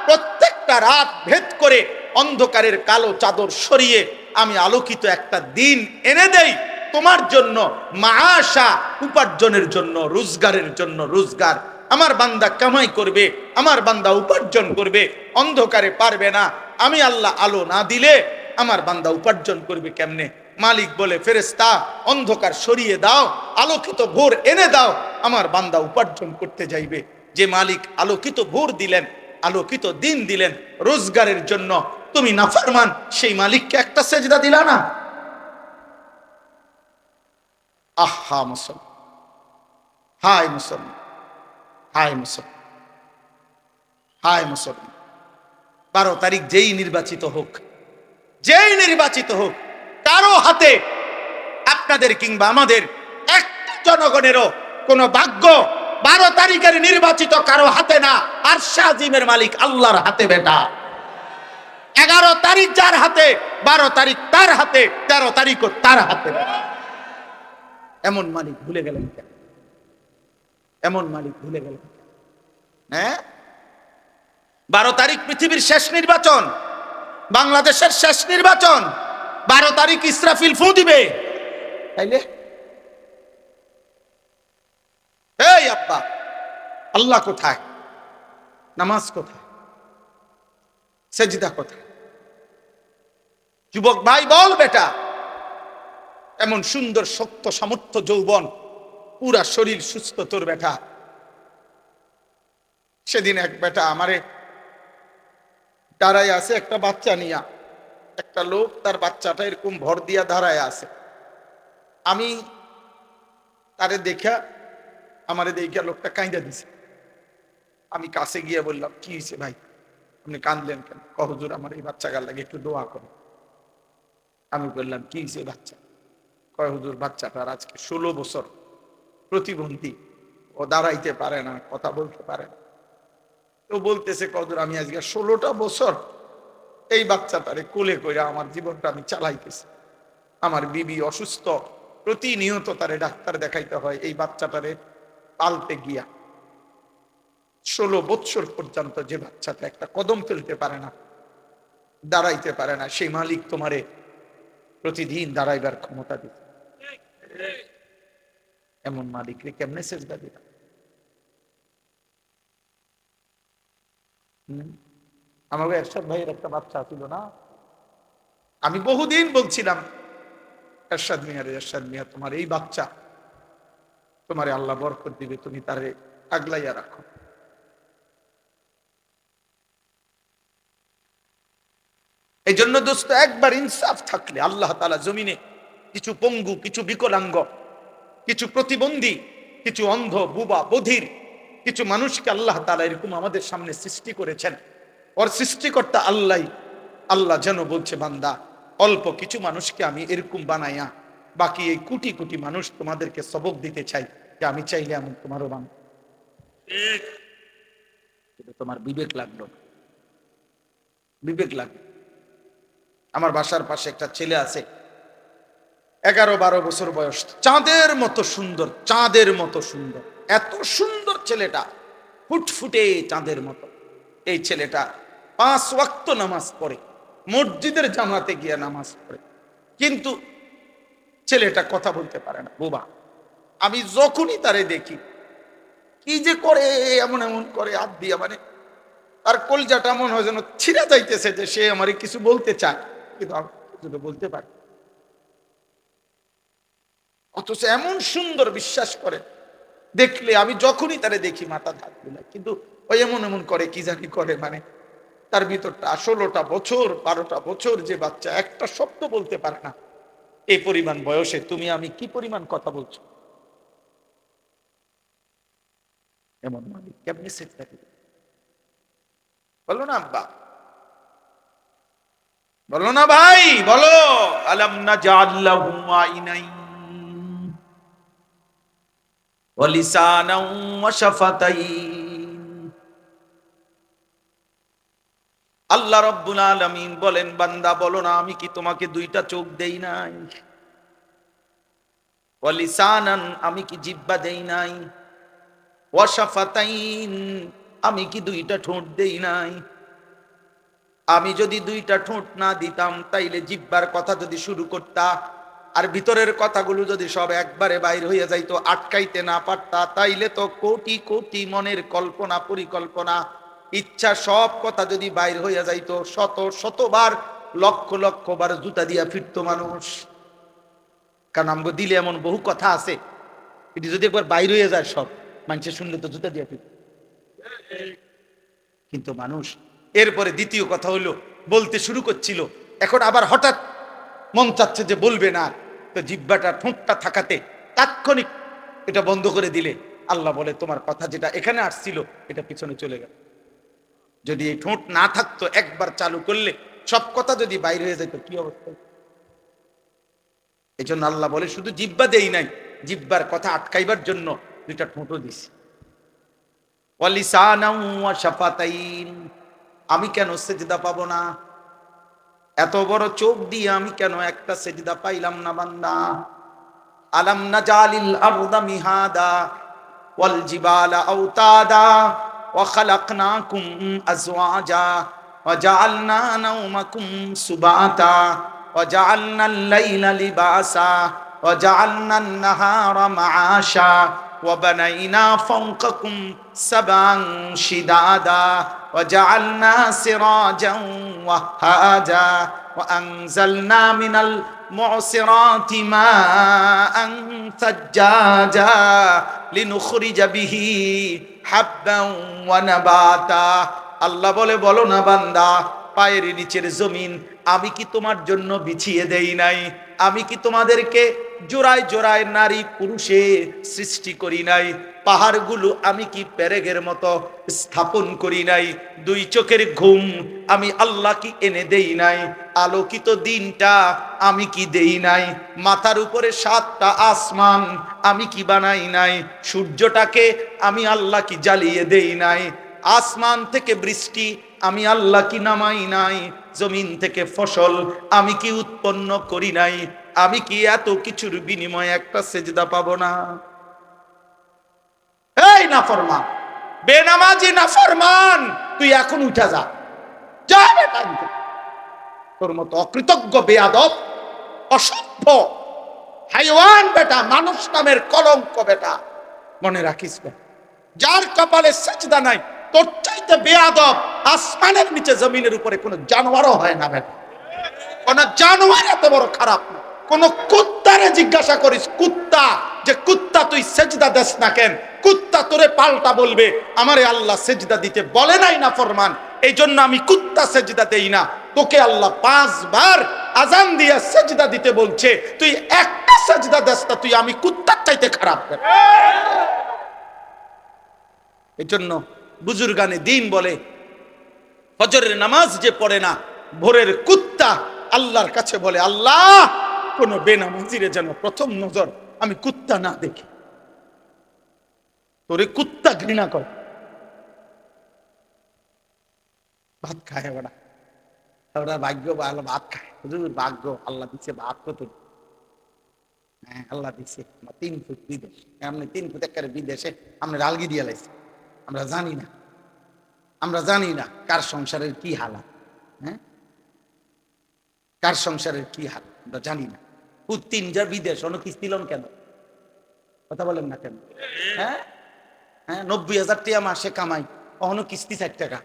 প্রত্যেকটা রাত ভেদ করে অন্ধকারের কালো চাদর সরিয়ে আমি আলোকিত একটা দিন এনে দেই তোমার জন্য, মাআশা, উপার্জনের জন্য, রোজগারের জন্য রোজগার। আমার বান্দা কামাই করবে, আমার বান্দা উপার্জন করবে, অন্ধকারে পারবে না। আমি আল্লাহ আলো না দিলে আমার বান্দা উপার্জন করবে কেমনে? মালিক বলে, ফেরেশতা অন্ধকার সরিয়ে দাও, আলোকিত ভোর এনে দাও, আমার বান্দা উপার্জন করতে যাইবে। যে মালিক আলোকিত ভোর দিলেন, আলোকিত দিন দিলেন রোজগারের জন্য, তুমি নাফরমান, সেই মালিককে একটা সেজদা দিলা না। আহা মুসলমান, হায় মুসলমান, হায় মুসলমান, হায় মুসলমান। 12 তারিখ যেই নির্বাচিত হোক, যেই নির্বাচিত হোক, কারো হাতে, আপনাদের কিংবা আমাদের, একটা জনগণেরও কোন ভাগ্য 12 তারিখের নির্বাচিত কারো হাতে না, আরশে আজিমের মালিক আল্লাহর হাতে বেটা। 11 তারিখ যার হাতে, 12 তারিখ তার হাতে, 13 তারিখও তার হাতে। এমন মালিক ভুলে গেলেন কেন? এমন মালিক ভুলে গেলেন? হ্যাঁ, 12 তারিখ পৃথিবীর শেষ নির্বাচন, বাংলাদেশের শেষ নির্বাচন। 12 তারিখ ইসরাফিল ফু দিবে, তাইলে এই আব্বা, আল্লাহ কোথায়? নামাজ কোথায়? সেজদা কোথায়? যুবক ভাই বল বেটা, এমন সুন্দর শক্ত সামর্থ্য যৌবন, পুরা শরীর সুস্থ তোর বেটা। সেদিন এক বেটা আমারে দাঁড়ায় আছে, একটা বাচ্চা নিয়া, একটা লোক তার বাচ্চাটা এরকম ভর দিয়া দাঁড়ায় আছে। আমি তারে দেখা, আমারে দেখা লোকটা কাঁদা দিছে। আমি কাছে গিয়ে বললাম, কি হয়েছে ভাই, আপনি কাঁদলেন কেন? হুজুর, আমার এই বাচ্চাটার লাগে একটু দোয়া করো। আমি বললাম, কি হয়েছে বাচ্চা? কয়, হুজুর, বাচ্চাটার আজকে 16 বছর, প্রতিবন্ধী, ও দাঁড়াইতে পারে না, কথা বলতে পারে না। তো বলতেছে, হুজুর, আমি আজকে 16টা বছর এই বাচ্চাটারে কোলে করে আমার জীবনটা আমি চালাইতেছি। আমার বিবি অসুস্থ, প্রতিনিয়ত তারে ডাক্তার দেখাইতে হয় এই বাচ্চাটারে পালতে গিয়া। 16 বৎসর পর্যন্ত যে বাচ্চাটা একটা কদম ফেলতে পারে না, দাঁড়াইতে পারে না, সেই মালিক তোমারে প্রতিদিন দাঁড়াইবার ক্ষমতা দিতে। এমন মালিকরে কেমনে সেজদা দিবা? আমাকে এরশাদ ভাইয়ের একটা বাচ্চা ছিল না, আমি বহুদিন বলছিলাম, এরশাদ মিয়া, তোমার এই বাচ্চা, তোমারে আল্লাহ বরকত দিবে, তুমি তারে আগলাইয়া রাখো। এই জন্য দোস্ত, একবার ইনসাফ থাকলে আল্লাহ তাআলা জমিনে কিছু পঙ্গু, কিছু বিকলাঙ্গ, কিছু প্রতিবন্ধী, কিছু অন্ধ, বুবা, বধির কিছু মানুষকে আল্লাহ তাআলা এরকম আমাদের সামনে সৃষ্টি করেছেন। ওর সৃষ্টিকর্তা আল্লাহ, আল্লাহ যেন বলছে, বান্দা অল্প কিছু মানুষকে আমি এরকম বানাইয়া বাকি এই কোটি কোটি মানুষ তোমাদেরকে সবক দিতে চাই যে আমি চাইলে আমি তোমারও বানাবো। তোমার বিবেক লাগলো, বিবেক লাগলো। আমার বাসার পাশে একটা ছেলে আছে, 11-12 বছর বয়স, চাঁদের মতো সুন্দর, চাঁদের মতো সুন্দর, এত সুন্দর ছেলেটা, ফুটফুটে চাঁদের মতো। এই ছেলেটা 5 ওয়াক্ত নামাজ পড়ে, মসজিদের জামাতে গিয়ে নামাজ পড়ে, কিন্তু ছেলেটা কথা বলতে পারে না, বোবা। আমি যখনই তারে দেখি কি যে করে, এমন এমন করে হাত দিয়া, মানে তার কলজাটা মনে হয় যেন ছিঁড়া যাইতেছে, যে সে আমারে কিছু বলতে চায় কিন্তু আমি কিছু তো বলতে পারি। অথচ এমন সুন্দর, বিশ্বাস করে দেখলে আমি যখনই তারে দেখি মাথা হাত বুলাই, কিন্তু ওই এমন এমন করে, কি জানি করে, মানে তার ভিতরটা 16টা বছর 12টা বছর যে বাচ্চা একটা শব্দ বলতে পারে না, এই পরিমাণ বয়সে তুমি আমি কি পরিমাণ কথা বলছো, এমন মানে কেমনি সেটা দিবে? বলো না আব্বা, বলো না ভাই, বলো। আলাম নাজআল লাহু আইনাইন ওয়া লিসানান ওয়া শাফাতাইন। আল্লাহ রাব্বুল আলামিন বলেন, বান্দা বলো না, আমি কি তোমাকে 2টা চোখ দেই নাই? ওয়া লিসানান, আমি কি জিহ্বা দেই নাই? ওয়া শাফাতাইন, আমি কি 2টা ঠোঁট দেই নাই? আমি যদি 2টা ঠোঁট না দিতাম, তাইলে জিহ্বার কথা যদি শুরু করতা আর ভিতরের কথাগুলো যদি সব একবারে বাইর হইয়া যাইতো, আটকাইতে না পারতা, তাইলে তো কোটি কোটি মনের কল্পনা, পরিকল্পনা, ইচ্ছা, সব কথা যদি বাইর হইয়া যাইতো, শত শতবার, লক্ষ লক্ষ বার জুতা দিয়া ফিরতো মানুষ। কারণ আমগো দিলে এমন বহু কথা আছে, এটি যদি একবার বাইর হইয়া যায় সব, মানুষের শুনলে তো জুতা দিয়া ফিরত। কিন্তু মানুষ এরপরে দ্বিতীয় কথা হইলো, বলতে শুরু করছিল, এখন আবার হঠাৎ মন চাচ্ছে যে বলবে না, তো জিহ্বাটা, ঠোঁটটা থাকাতে তাৎক্ষণিক এটা বন্ধ করে দিলে আল্লাহ বলে, তোমার কথা যেটা এখানে আসছিল এটা পিছনে চলে গেল। যদি এই ঠোঁট না থাকতো, একবার চালু করলে সব কথা যদি বাইরে হয়ে যেত, কি অবস্থা? এই জন্য আল্লাহ বলে, শুধু জিহ্বা দেই নাই, জিহ্বার কথা আটকাইবার জন্য 2টা ঠোঁটও দিছি। ওয়া লিসানান ওয়া শাফাতাইন, আমি কেন সেজদা পাবো না? এত বড় চোখ দিয়ে আমি কেন একটা সেজদা পাইলাম না বান্দা? আলাম নাজালিল আরদা মিহাদা ওয়াল জিবালা আওতাদা ওয়া খালাকনাকুম আজওয়াজা ওয়া জাআলনা নাওমাকুম সুবাতা ওয়া জাআলনাল লাইলা লিবাসা ওয়া জাআলনান নাহারা মাআশা ওয়া বানাইনা ফাওকাকুম সাবআন শিদাদা ওয়া জাআলনা সিরাজান ওয়াহাজা ওয়া আনজালনা মিনাল মু'সিরাতি মাআন সাজ্জাজা লিনুখরিজা বিহি হাব্বান ওয়া নাবাতা। আল্লাহ বলে, বলো না বান্দা, পায়ের নিচের জমিন আমি কি তোমার জন্য বিছিয়ে দেই নাই? আমি কি তোমাদেরকে জোড়ায় জোড়ায় নারী পুরুষে সৃষ্টি করি নাই? পাহাড়গুলো আমি কি পেরেকের মতো স্থাপন করি নাই? 2 চোখের ঘুম আমি আল্লাহ কি এনে দেই নাই? আলোকিত দিনটা আমি কি দেই নাই? মাথার উপরে 7টা আসমান আমি কি বানাই নাই? সূর্যটাকে আমি আল্লাহ কি জ্বালিয়ে দেই নাই? আসমান থেকে বৃষ্টি আমি আল্লাহ কি নামাই নাই? জমিন থেকে ফসল আমি কি উৎপন্ন করি নাই? আমি কি এত কিছুর বিনিময়ে একটা সেজদা পাবো না? এই নাফরমান, বেনামাজি নাফরমান, তুই এখন উঠা যা, যা বেটা, তোর মতো অকৃতজ্ঞ, বেয়াদব, অসভ্য, হাইওয়ান বেটা, মানুষ নামের কলঙ্ক বেটা, মনে রাখিস বেটা, যার কপালে সেজদা নাই, তোর চাইতে বেয়াদব আসমানের নিচে জমিনের উপরে কোন জানোয়ারও হয় না বেটা। কোন জানোয়ার এত বড় খারাপ না। কোন কুত্তারে জিজ্ঞাসা করিস, কুত্তা, যে কুত্তা তুই সেজদা দেস না কেন? কুত্তা তোরে পাল্টা বলবে, আমারে আল্লাহ সেজদা দিতে বলে নাই না ফরমান, এই জন্য আমি কুত্তা সেজদা দেই না। তোকে আল্লাহ 5 বার আজান দিয়া সেজদা দিতে বলছে, তুই একটা সেজদা দেস না, তুই আমি কুত্তার চাইতে খারাপ। এই জন্য বুজুর্গানে দিন বলে, ফজরের নামাজ যে পড়ে না, ভোরের কুত্তা আল্লাহর কাছে বলে, আল্লাহ কোন বেনামাজিরে যেন প্রথম নজর আমি কুত্তা না দেখি। তোরে কুত্তা ঘৃণা করে। ভাত খায় ওরা, ওরা ভাগ্য ভালো ভাত খায়, ভাগ্য আল্লাহ দিচ্ছে ভাত কত। হ্যাঁ আল্লাহ দিচ্ছে 3 ফুট বিদেশ, এমনি 3 ফুট একেবারে বিদেশে আমরা আলগি দিয়ে লাইছি। আমরা জানি না, আমরা জানি না কার সংসারের কি হালাত, হ্যাঁ কার সংসারের কি হাল আমরা জানি না। ফুট 3 যা বিদেশ, অন্য কিস্তি লোন কেন, কথা বলেন না কেন? হ্যাঁ হ্যাঁ 90,000 টাকা মাসে কামাই, অহনো কিস্তি 4 টাকা।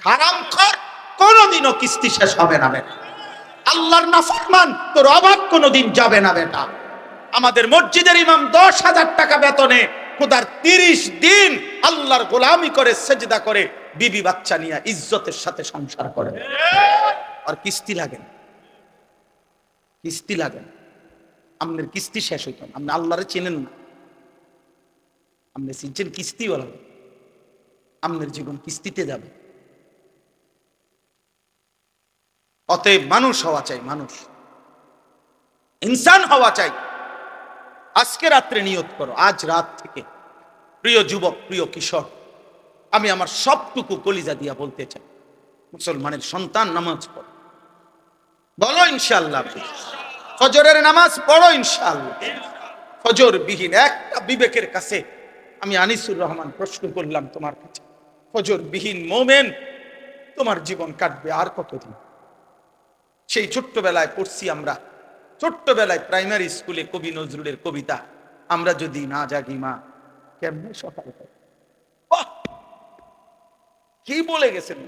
হারাম খোর, কোনদিনও কিস্তি শেষ হবে না বেটা। আল্লাহর নাফরমান, তোর অভাব কোনদিন যাবে না বেটা। আমাদের মসজিদের ইমাম 10,000 টাকা বেতনে খোদার 30 দিন আল্লাহর গোলামি করে, সেজদা করে, বিবি বাচ্চা নিয়ে ইজ্জতের সাথে সংসার করে, আর কিস্তি লাগে না, কিস্তি লাগে না। আপনার কিস্তি শেষ হইত না, আপনি আল্লাহরে চেনেন না, আপনি চিনছেন কিস্তি বলা, আপনার জীবন কিস্তিতে যাবে। অতএব মানুষ হওয়া চাই, মানুষ ইনসান হওয়া চাই। আজকে রাত্রে নিয়ত করো, আজ রাত থেকে প্রিয় যুবক, প্রিয় কিশোর, আমি আমার সবটুকু কলিজা দিয়া বলতে চাই, মুসলমানের সন্তান নামাজ পড়ো, বলো ইনশাআল্লাহ। ফজরের নামাজ পড়ো ইনশাআল্লাহ। ফজর বিহীন একটা বিবেকের কাছে আমি আনিসুর রহমান প্রশ্ন করলাম তোমার কাছে, ফজর বিহীন মোমেন তোমার জীবন কাটবে আর কতদিন? সেই ছোট্টবেলায় পড়ছি আমরা, ছোট্টবেলায় প্রাইমারি স্কুলে কবি নজরুলের কবিতা, আমরা যদি না জাগি মা কেমনে সকাল হবে। কি বলে গেছেন,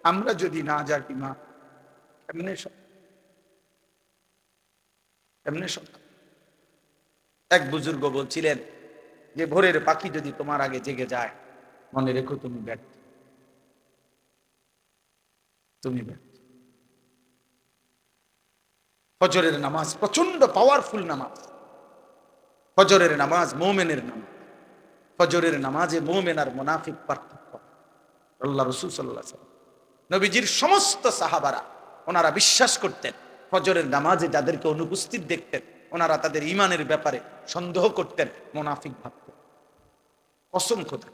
আমরা যদি না জাগি মা কেমনে কেমনে সকাল। এক বুজুর্গ বলছিলেন যে ভোরের পাখি যদি তোমার আগে জেগে যায়, মনে রেখো তুমি ব্যর্থ, তুমি ব্যর্থ। ফজরের নামাজ প্রচন্ড পাওয়ারফুল নামাজ। ফজরের নামাজ মোমেনের নামাজ। ফজরের নামাজে মোমেন আর মুনাফিক পার্থক্য। আল্লাহ রাসূল সাল্লাল্লাহু আলাইহি ওয়াসাল্লাম, নবীজির সমস্ত সাহাবারা ওনারা বিশ্বাস করতেন, ফজরের নামাজে যাদেরকে অনুপস্থিত দেখতেন ওনারা তাদের ঈমানের ব্যাপারে সন্দেহ করতেন, মুনাফিক ভাবতেন। কসম খোদা,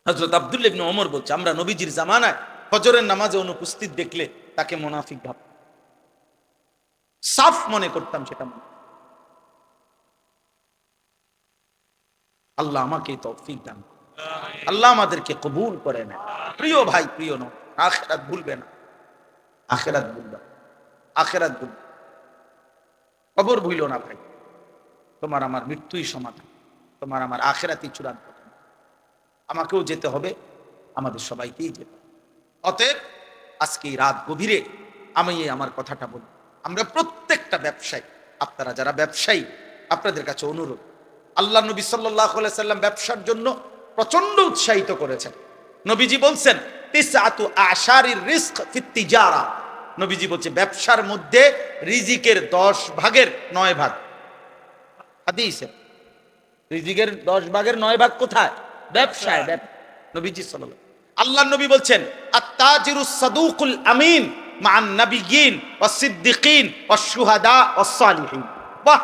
হযরত আব্দুল্লাহ ইবনে ওমর বলছে, আমরা নবীজির জামানায় ফজরের নামাজে অনুপস্থিত দেখলে তাকে মুনাফিক ভাবতাম, সাফ মনে করতাম সেটা। আল্লাহ আমাকে তৌফিক দান, আল্লাহ আমাদেরকে কবুল করে না। প্রিয় ভাই, প্রিয় নয়, আখিরাত ভুলবে না, আখিরাত ভুলবে, আখিরাত ভুলবে, কবর ভুলো না ভাই। তোমার আমার মৃত্যুই সমাধান, তোমার আমার আখিরাতই চূড়ান্ত। আমাকেও যেতে হবে, আমাদের সবাইকেই যেতে হবে। অতএব আজকে রাত গভীরে আমি আমার কথাটা বলি, আমরা প্রত্যেকটা ব্যবসায়ী, আপনারা যারা ব্যবসায়ী, আপনাদের কাছে অনুরোধ, আল্লাহ নবী সাল্লাল্লাহু আলাইহি সাল্লাম ব্যবসার জন্য প্রচন্ড উৎসাহিত করেছেন। নবীজি বলছেন তিসআতু আশারির রিজক ফিত তিজারা, নবীজি বলছে ব্যবসার মধ্যে রিজিকের 10 ভাগের 9 ভাগ। হাদিসে রিজিকের 10 ভাগের 9 ভাগ কোথায়? ব্যবসায়। নবীজি সাল্লাল্লাহু, আল্লাহ নবী বলছেন আত-তাজিরুস সাদুকুল আমিন মা'আন নাবিয়্যিন ওয়াস সিদ্দিকিন ওয়াস শুহাদা ওয়াস সালিহিন। বাহ!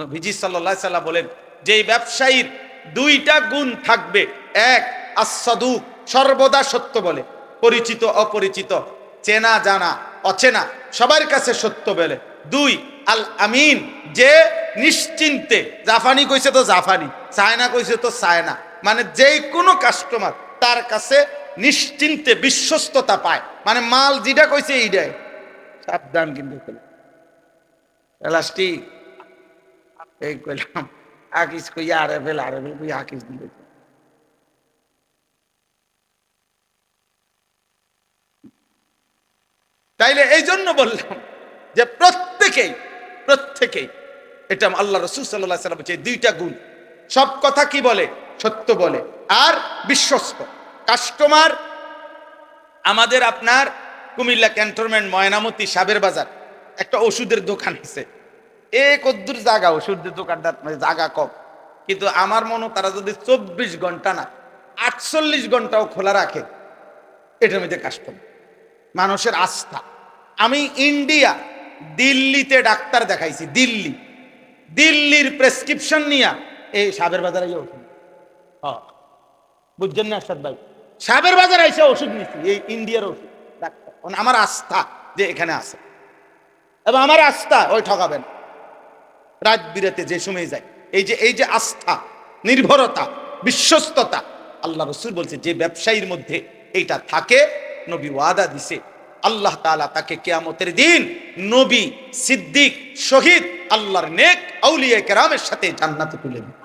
নবীজি সাল্লাল্লাহু আলাইহি সাল্লাম বলেন যে ব্যবসায়ীর 2টা গুণ থাকবে, এক আস-সাদুক, সর্বদা সত্য বলে, পরিচিত অপরিচিত, চেনা জানা অচেনা সবার কাছে সত্য বলে। 2 আল আমিন, যে নিশ্চিন্তে, জাফানি কইছে তো জাফানি, চায়না কইছে তো চায়না, মানে যেই কোনো কাস্টমার তার কাছে নিশ্চিন্তে বিশ্বস্ততা পায়, মানে মাল যেটা কইছে এইটাই। সাবধান কিন্তু প্লাস্টিক এই কইলাম, আকিস কই আরেফেল কই আকিস দিল। তাইলে এই জন্য বললাম যে প্রত্যেকেই এটা আল্লাহ রাসূল সাল্লাল্লাহু আলাইহি ওয়াসাল্লাম, যে 2টা গুণ, সব কথা কি বলে? সত্য বলে, আর বিশ্বস্ত। কাস্টমার আমাদের আপনার কুমিল্লা ক্যান্টনমেন্ট, ময়নামতি, সাবের বাজার একটা ওষুধের দোকান আছে। কদ্দুর জায়গা, ওষুধের দোকানদার মানে জায়গা কম, কিন্তু আমার মনে তারা যদি 24 ঘন্টা না 48 ঘন্টাও খোলা রাখে, এটার মধ্যে কাস্টমার, মানুষের আস্থা। আমি ইন্ডিয়া, দিল্লিতে ডাক্তার দেখাইছি, দিল্লির প্রেসক্রিপশন নিয়ে এই সাবের বাজারে ওষুধ, বুঝছেন না আরশাদ ভাই? সাবের বাজারে এসে ওষুধ নিচ্ছি, এই ইন্ডিয়ার ওষুধ ডাক্তার। আমার আস্থা যে এখানে আছে, এবং আমার আস্থা ওই ঠকাবেন রাত বিরাতে যে সময় যায়। এই যে আস্থা, নির্ভরতা, বিশ্বস্ততা, আল্লাহ রসুল বলছে যে ব্যবসায়ীর মধ্যে এইটা থাকে, নবী ওয়াদা দিছে আল্লাহ তাআলা তাকে কিয়ামতের দিন নবী, সিদ্দিক, শহীদ, আল্লাহর নেক আউলিয়া কেরামের সাথে জান্নাতে তুলে দিবে,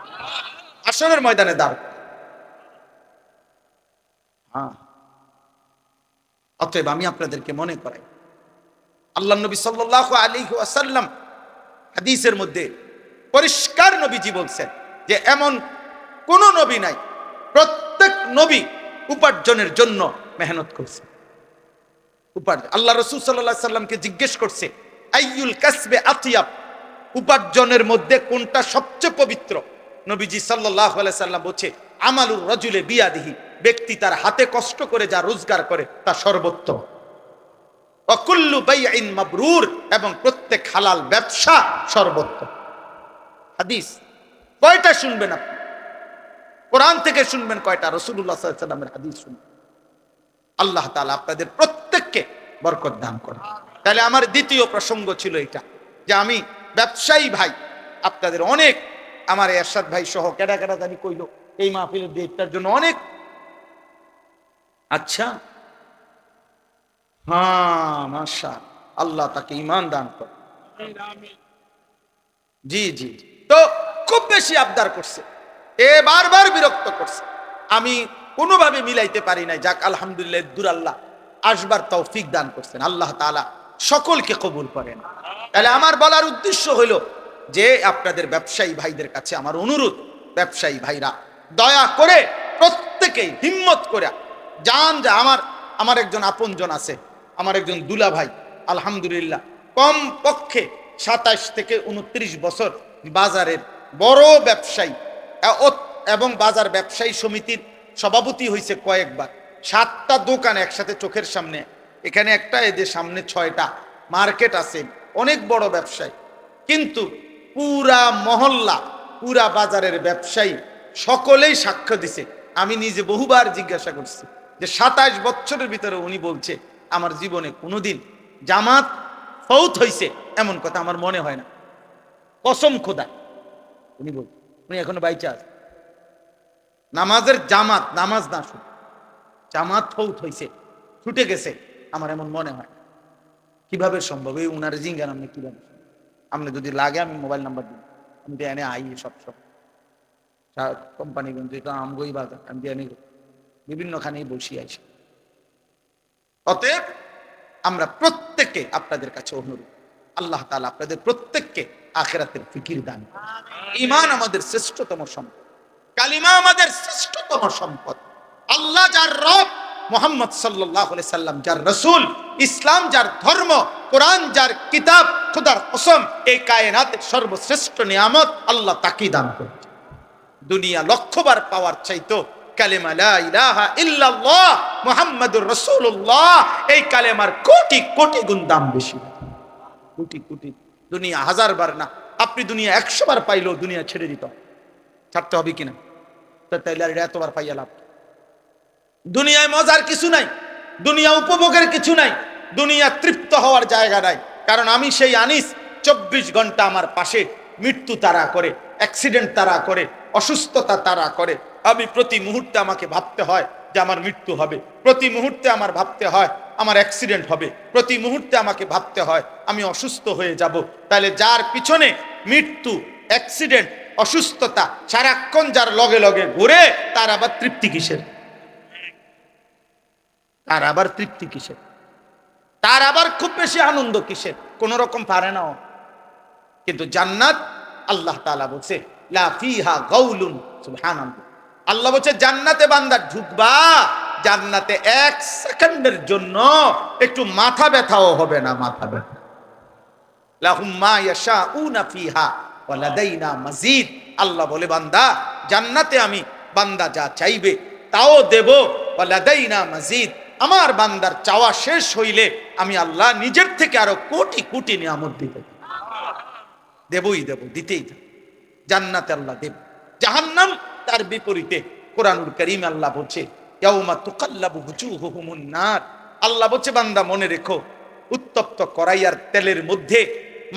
হাশরের ময়দানে দাঁড়। অতএব আমি আপনাদেরকে মনে করাই, আল্লাহ নবী সাল্লাল্লাহু আলাইহি ওয়াসাল্লাম হাদিসের মধ্যে পরিষ্কার নবীজি বলছেন যে এমন কোন নবী নাই, প্রত্যেক নবী উপার্জনের জন্য মেহনত করছে। আল্লাহ রাসূল সাল্লাল্লাহু আলাইহি সাল্লামকে জিজ্ঞেস করছে, আইয়ুল কাসবে আতিয়াব, উপার্জনের মধ্যে কোনটা সবচেয়ে পবিত্র? নবীজি সাল্লাল্লাহু আলাইহি সাল্লাম বলছে, আমালুর রাজুলে বিয়াদিহি, ব্যক্তি তার হাতে কষ্ট করে যা রোজগার করে তা সর্বোত্তম। ওয়া কুল্লু বাইইন মাবরুর, এবং প্রত্যেক হালাল ব্যবসা সর্বোত্তম। হাদিস কয়টা শুনবেন আপনি? কোরআন থেকে শুনবেন কয়টা? রাসূলুল্লাহ সাল্লাল্লাহু আলাইহি ওয়াসাল্লামের হাদিস শুনবেন। আল্লাহ তাআলা আপনাদের প্রত্যেককে বরকত দান করেন। তাহলে আমার দ্বিতীয় প্রসঙ্গ ছিল এটা, যে আমি ব্যবসায়ী ভাই, আপনাদের অনেক, আমার এরশাদ ভাই সহ কেডা কেডা জানি কইলো এই মাহফিলের ডেটটার জন্য অনেক। আচ্ছা, হ্যাঁ, মাশাআল্লাহ, আল্লাহ তাকে ঈমান দান করে। জি জি, তো খুব বেশি আবদার করছে, বারবার বিরক্ত করছে, আমি কোনোভাবে মিলাইতে পারি নাই। যাক, আলহামদুলিল্লাহ, দূর আল্লাহ আসবার তৌফিক দান করছেন, আল্লাহ তাআলা সকলকে কবুল করেন। তাহলে আমার বলার উদ্দেশ্য হলো যে আপনাদের ব্যবসায়ী ভাইদের কাছে আমার অনুরোধ, ব্যবসায়ী ভাইরা দয়া করে প্রত্যেকেই হিম্মত করে যান। যা আমার একজন আপনজন আছে, আমার একজন দুলা ভাই, আলহামদুলিল্লাহ কম পক্ষে 27 থেকে 29 বছর বাজারের বড় ব্যবসায়ী, এবং বাজার ব্যবসায়ী সমিতির সভাপতি হয়েছে কয়েকবার। 7টা দোকান একসাথে চোখের সামনে, এখানে একটা, এদের সামনে 6টা মার্কেট আছে, অনেক বড় ব্যবসায়ী। কিন্তু পুরা মহল্লা, পুরা বাজারের ব্যবসায়ী সকলেই সাক্ষ্য দিছে। আমি নিজে বহুবার জিজ্ঞাসা করছি যে 27 বছরের ভিতরে উনি বলছে আমার জীবনে কোনোদিন জামাত ফৌত হয়েছে এমন কথা আমার মনে হয় না, কসম খোদা। উনি বল, উনি এখনো বাইচা আছে। নামাজের জামাত, নামাজ না শুধু জামাত ফৌত হয়েছে, ছুটে গেছে, আমার এমন মনে হয়। কিভাবে সম্ভব? এই উনার জিঙ্গান আপনি কিভাবে, আপনি যদি লাগে আমি মোবাইল নাম্বার দিন, আমি তো এনে আই সব কোম্পানিগঞ্জ, এটা আমগই বাজার, আমি এনে বিভিন্নখানেই বসি আইসি। অতএব আমরা প্রত্যেকে আপনাদের কাছে অনুরোধ, আল্লাহ তাআলা আপনাদের প্রত্যেককে আখিরাতের ফিকির দান। ঈমান আমাদের শ্রেষ্ঠতম সম্পদ, কালিমা আমাদের শ্রেষ্ঠতম সম্পদ। আল্লাহ যার রব, মুহাম্মদ সাল্লাল্লাহু আলাইহি সাল্লাম যার রাসূল, ইসলাম যার ধর্ম, কোরআন যার কিতাব, খোদার কসম এই কায়নাতের সর্বশ্রেষ্ঠ নিয়ামত আল্লাহ তাকেই দান করেছে। দুনিয়া লক্ষবার পাওয়ার চাইতো কালেমা লা ইলাহা ইল্লাল্লাহ মুহাম্মাদুর রাসূলুল্লাহ, এই কালেমার কোটি কোটি গুণ দাম বেশি, কোটি কোটি। দুনিয়া 1000 বার না, আপনি দুনিয়া 100 বার পাইলেও দুনিয়া ছেড়ে দিত, ছাড়তে হবে কিনা? তাইলে আর এতবার পাইয়া লাভ? দুনিয়ায় মজার কিছু নাই, দুনিয়া উপভোগের কিছু নাই, দুনিয়া তৃপ্ত হওয়ার জায়গা নাই। কারণ আমি সেই আনিস, 24 ঘন্টা আমার পাশে মৃত্যু তাড়া করে, অ্যাক্সিডেন্ট তাড়া করে, অসুস্থতা তাড়া করে। আমি প্রতি মুহূর্তে আমাকে ভাবতে হয় যে আমার মৃত্যু হবে, প্রতি মুহূর্তে আমার ভাবতে হয় আমার অ্যাক্সিডেন্ট হবে, প্রতি মুহূর্তে আমাকে ভাবতে হয় আমি অসুস্থ হয়ে যাব। তাহলে যার পিছনে মৃত্যু, অ্যাক্সিডেন্ট, অসুস্থতা সারাক্ষণ যার লগে লগে ঘুরে, তার আবার তৃপ্তি কিসের? তার আবার তৃপ্তি কিসের? তার আবার খুব বেশি আনন্দ কিসের? কোন রকম পারে না। কিন্তু জান্নাত, আল্লাহ তাআলা বলছে লা ফিহা গাউলুন, সুবহানাল্লাহ, আল্লাহ বলছে জান্নাতে বান্দা ঢুকবা, জান্নাতে 1 সেকেন্ডের জন্য একটু মাথা ব্যথাও হবে না, মাথা ব্যথা। লাহুম মা ইয়াশাউনা ফিহা ওয়া লাদাইনা মাজিদ। আল্লাহ বলে বান্দা জান্নাতে আমি বান্দা যা চাইবে তাও দেব, ওয়া লাদাইনা মাজিদ। আমার বান্দার চাওয়া শেষ হইলে আমি আল্লাহ নিজের থেকে আরো কোটি কোটি নিয়ামত দিব, দেবই দেব, দিতেই থাকব। জান্নাতে আল্লাহ দেব। জাহান্নাম তার বিপরীতে কোরআনুল কারীম আল্লাহ বলছে ইয়াউমা তুকাল্লাবু বুজুহুহুমুন নার। আল্লাহ বলছে বান্দা মনে রেখো, উত্তপ্ত কড়াইয়ার তেলের মধ্যে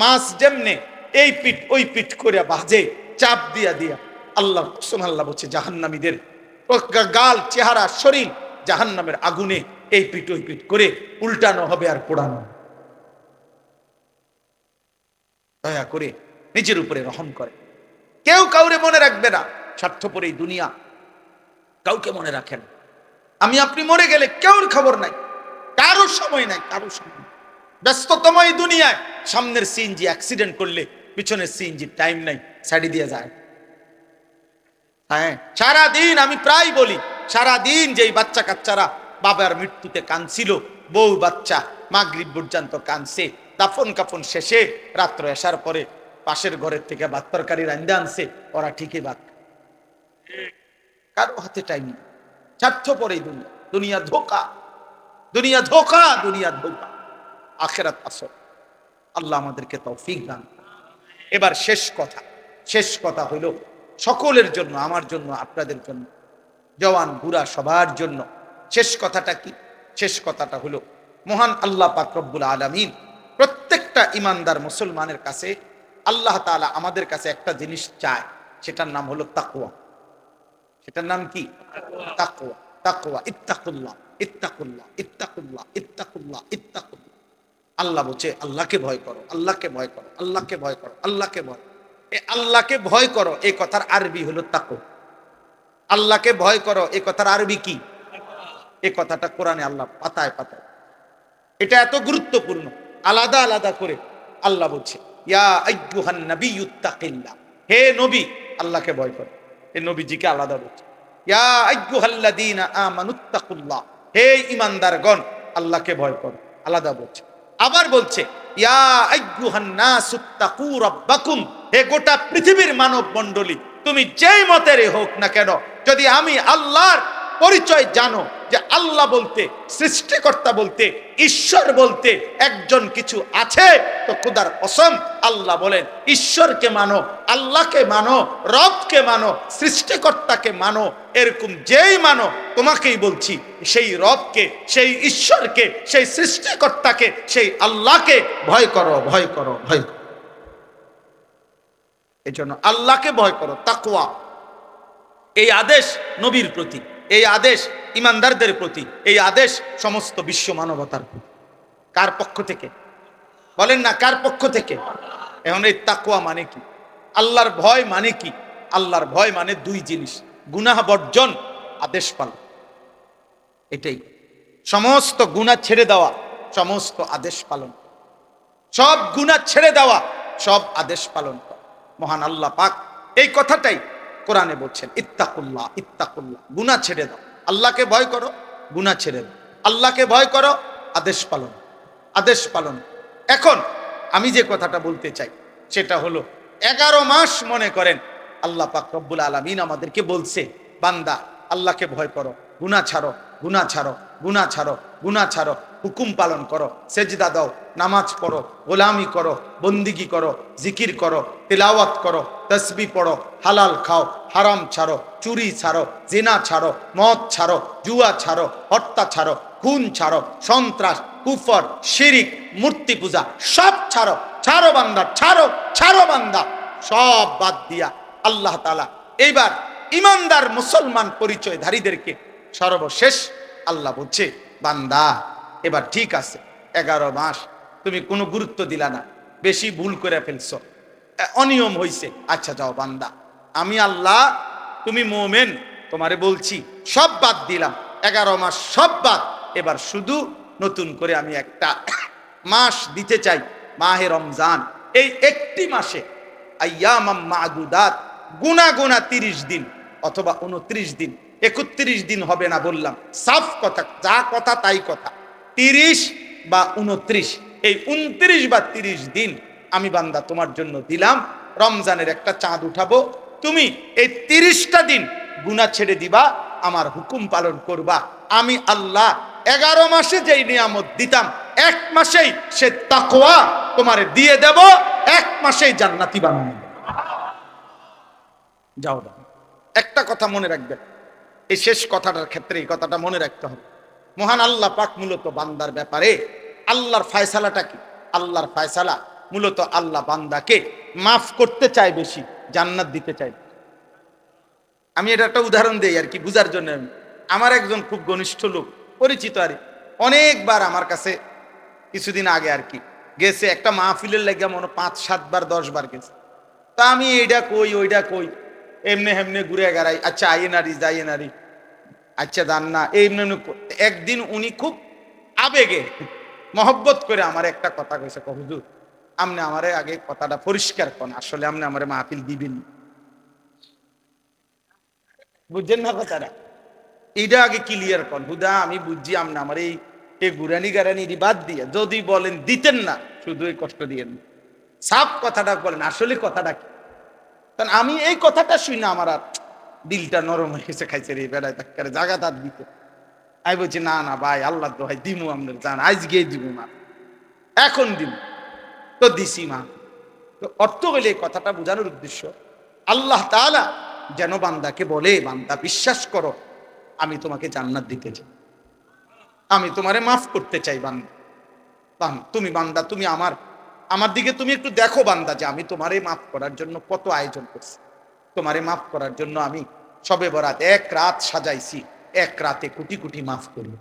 মাছ যেমনে এই পিঠ ওই পিঠ করে ভাজে, চাপ দিয়া দিয়া, আল্লাহ কসম, আল্লাহ বলছে জাহান্নামীদের গাল, চেহারা, শরীর জাহান্নামের আগুনে এই পিঠ ওই পিঠ করে উল্টানো হবে আর পোড়ানো। দয়া করে নিজের উপরে রহম করে। কেউ কাউরে মনে রাখবে না, স্বার্থপর এই দুনিয়া কাউকে মনে রাখেন। আমি আপনি মরে গেলে কেউর খবর নাই, কারো সময় নাই, কারো সময় নাই। ব্যস্ততম এই দুনিয়ায় সামনের সিএনজি অ্যাক্সিডেন্ট করলে পিছনের সিএনজি টাইম নাই, ছাড়ি দিয়ে যায়। হ্যাঁ, সারাদিন আমি প্রায় বলি, সারাদিন যেই বাচ্চা কাচ্চারা বাবার মৃত্যুতে কাঁদছিল, বউ বাচ্চা মাগরিব পর্যন্ত কাঁদছে, দাফন কাফন শেষে রাত্র আসার পরে পাশের ঘরের থেকে ভাত তরকারি রান্দা আনছে, ওরা ঠিকই ভাত, কারো হাতে টাইম নেই। স্বার্থপর এই দুনিয়া, দুনিয়া ধোকা, দুনিয়া ধোকা, দুনিয়া ধোকা, আখিরাত আসল। আল্লাহ আমাদেরকে তৌফিক দান। এবার শেষ কথা হইল সকলের জন্য, আমার জন্য, আপনাদের জন্য, জওয়ান বুড়া সবার জন্য। শেষ কথাটা কি? শেষ কথাটা হলো মহান আল্লাহ পাক রব্বুল আলামিন প্রত্যেকটা ইমানদার মুসলমানের কাছে, আল্লাহ তাআলা আমাদের কাছে একটা জিনিস চায়, সেটার নাম হলো তাকওয়া। সেটার নাম কি? তাকওয়া। তাকওয়া, ইত্তাকুল্লাহ, ইত্তাকুল্লাহ, ইত্তাকুল্লাহ, ইত্তাকুল্লাহ, ইত্তাকুল্লাহ। আল্লাহ বলছে আল্লাহকে ভয় করো, আল্লাহকে ভয় করো, আল্লাহকে ভয় করো, আল্লাহকে ভয়। এই আল্লাহকে ভয় করো এই কথার আরবি হলো তাকওয়া। আল্লাহকে ভয় করো এই কথার আরবি কি? এই কথাটা কোরআনে আল্লাহ পাতায় পাতায়, এটা এত গুরুত্বপূর্ণ, আলাদা আলাদা করে আল্লাহ বলছে ইয়া আইয়ুহান নাবিয়্যুত্তাকিল্লাহ, হে নবী আল্লাহকে ভয় করো। এই নবীজিকে আলাদা বলছে ইয়া আইয়ুহাল্লাযীনা আমানুত্তাকুল্লাহ, হে ঈমানদারগণ আল্লাহকে ভয় করো, আলাদা বলছে। আবার বলছে ইয়া আইয়ুহান নাসুত্তাকু রাব্বাকুম, হে গোটা পৃথিবীর মানব মণ্ডলী তুমি যেই মতেরই হোক না কেন, যদি আমি আল্লাহর পরিচয় জানো যে আল্লাহ বলতে, সৃষ্টিকর্তা বলতে, ঈশ্বর বলতে একজন কিছু আছে, তো খোদার কসম আল্লাহ বলেন ঈশ্বরকে মানো, আল্লাহকে মানো, রবকে মানো, সৃষ্টিকর্তাকে মানো। এরকম যেই মানো, তোমাকেই বলছি সেই রবকে, সেই ঈশ্বরকে, সেই সৃষ্টিকর্তাকে, সেই আল্লাহকে ভয় করো, ভয় করো, ভয় করো। এই জন্য আল্লাহকে ভয় করো, তাকওয়া। এই আদেশ নবীর প্রতি, এই আদেশ ইমানদারদের প্রতি, এই আদেশ সমস্ত বিশ্ব মানবতার প্রতি। কার পক্ষ থেকে বলেন না? কার পক্ষ থেকে? এখন এই তাকওয়া মানে কি? আল্লাহর ভয় মানে কি? আল্লাহর ভয় মানে দুই জিনিস, গুনাহ বর্জন, আদেশ পালন। এটাই সমস্ত গুনাহ ছেড়ে দেওয়া, সমস্ত আদেশ পালন, সব গুনাহ ছেড়ে দেওয়া, সব আদেশ পালন করা। মহান আল্লাহ পাক এই কথাটাই কোরআনে বলছেন ইত্তাকুল্লাহ, ইত্তাকুল্লাহ, গুনাহ ছেড়ে দাও, আল্লাহকে ভয় করো, গুনাহ ছেড়ে দাও, আল্লাহকে ভয় করো, আদেশ পালন, আদেশ পালন। এখন আমি যে কথাটা বলতে চাই সেটা হলো 11 মাস মনে করেন আল্লাহ পাক রব্বুল আলামিন আমাদেরকে বলছে বান্দা আল্লাহকে ভয় করো, গুনাহ ছাড়ো, গুনাহ ছাড়ো, গুনাহ ছাড়ো, গুনাহ ছাড়ো, হুকুম পালন করো, সেজদা দাও, নামাজ পড়ো, গোলামি করো, বন্দিগি করো, জিকির করো, তিলাওয়াত করো, তসবিহ পড়ো, হালাল খাও, হারাম ছাড়ো, চুরি ছাড়ো, জিনা ছাড়ো, মদ ছাড়ো, জুয়া ছাড়ো, হত্যা ছাড়ো, খুন ছাড়ো, সন্ত্রাস, কুফর, শিরিক, মূর্তি পূজা সব ছাড়ো, ছাড়ো বান্দা, ছাড়ো, ছাড়ো বান্দা, সব বাদ দিয়া আল্লাহ তাআলা এইবার ইমানদার মুসলমান পরিচয়ধারীদেরকে সর্বশেষ আল্লাহ বলছে বান্দা এবার ঠিক আছে, 11 মাস তুমি কোনো গুরুত্ব দিলা না, বেশি ভুল করে ফেলছো, অনিয়ম হইছে, আচ্ছা যাও বান্দা, আমি আল্লাহ, তুমি মোমেন, তোমারে বলছি সব বাদ দিলাম, 11 মাস সব বাদ, এবার শুধু নতুন করে আমি একটা মাস দিতে চাই, মাহে রমজান। এই একটি মাসে আইয়ামাম মাদুদাত, গুনা গুনা 30 দিন অথবা 29 দিন 31 দিন হবে না বললাম, সাফ কথা, যা কথা তাই কথা, 30 বা 29, এই 29 বা 30 দিন আমি বান্দা তোমার জন্য দিলাম। রমজানের একটা চাঁদ উঠাবো, তুমি এই 30টা দিন গুনাহ ছেড়ে দিবা, আমার হুকুম পালন করবা। আমি আল্লাহ 11 মাসে যেই নিয়ামত দিতাম, 1 মাসেই সে তাকওয়া তোমারে দিয়ে দেব, 1 মাসেই জান্নাতি বানাবো। যাও দাও। একটা কথা মনে রাখবেন, এই শেষ কথাটার ক্ষেত্রে এই কথাটা মনে রাখতে হবে। মহান আল্লাহ পাক মূলত বান্দার ব্যাপারে, আল্লাহর ফয়সালাটা কি? আল্লাহর ফয়সালা মূলত আল্লাহ বান্দাকে মাফ করতে চায় বেশি, জান্নাত দিতে চায়। আমি এটা একটা উদাহরণ দেই আর কি বুঝার জন্য। আমার একজন খুব ঘনিষ্ঠ লোক, পরিচিত আর অনেকবার আমার কাছে কিছুদিন আগে আর কি গেছে, একটা মাহফিলের লেগে মনে 5-7 বার 10 বার গেছে। তা আমি এইটা কই ওইটা কই, এমনে হেমনে ঘুরে গেড়াই, আচ্ছা আইয়ে নারী যাইয়ে নারী, আচ্ছা দান না এই। একদিন উনি খুব আবেগে মহব্বত করে আমার একটা কথা কইছে, হুজুর আপনি আমারে আগে কথাটা পরিষ্কার করেন, আসলে আপনি আমারে মাহফিল দিবেন? বুঝছেন না কথাটা? এইটা আগে ক্লিয়ার কর হুদা, আমি বুঝছি আপনি আমার এই গুরানি গারানি বাদ দিয়ে যদি বলেন দিতেন না, শুধু এই কষ্ট দিয়েন, সাফ কথাটা বলেন আসলে কথাটা কি। কারণ আমি এই কথাটা শুই না আমার আর দিলটা নরম হয়ে গেছে, খাইছে রে বেড়ায় তাক্কারে জাগা তার দিতে। আমি বলছি না না ভাই, আল্লাহ দোহাই দিমু, আপনার জান আজ গিয়ে দিব মা, এখন দিব। তো দিছি মা। তো অর্থ হইলে এই কথাটা বোঝানোর উদ্দেশ্য, আল্লাহ তাআলা যেন বান্দাকে বলে, বান্দা বিশ্বাস করো আমি তোমাকে জান্নাত দিতে চাই, আমি তোমারে মাফ করতে চাই। বান্দা তুমি, বান্দা তুমি আমার দিকে তুমি একটু দেখো বান্দা, যে আমি তোমারে মাফ করার জন্য কত আয়োজন করছি। তোমারে মাফ করার জন্য আমি শবে বরাত 1 রাত সাজাইছি, 1 রাতে কোটি কোটি মাফ করি।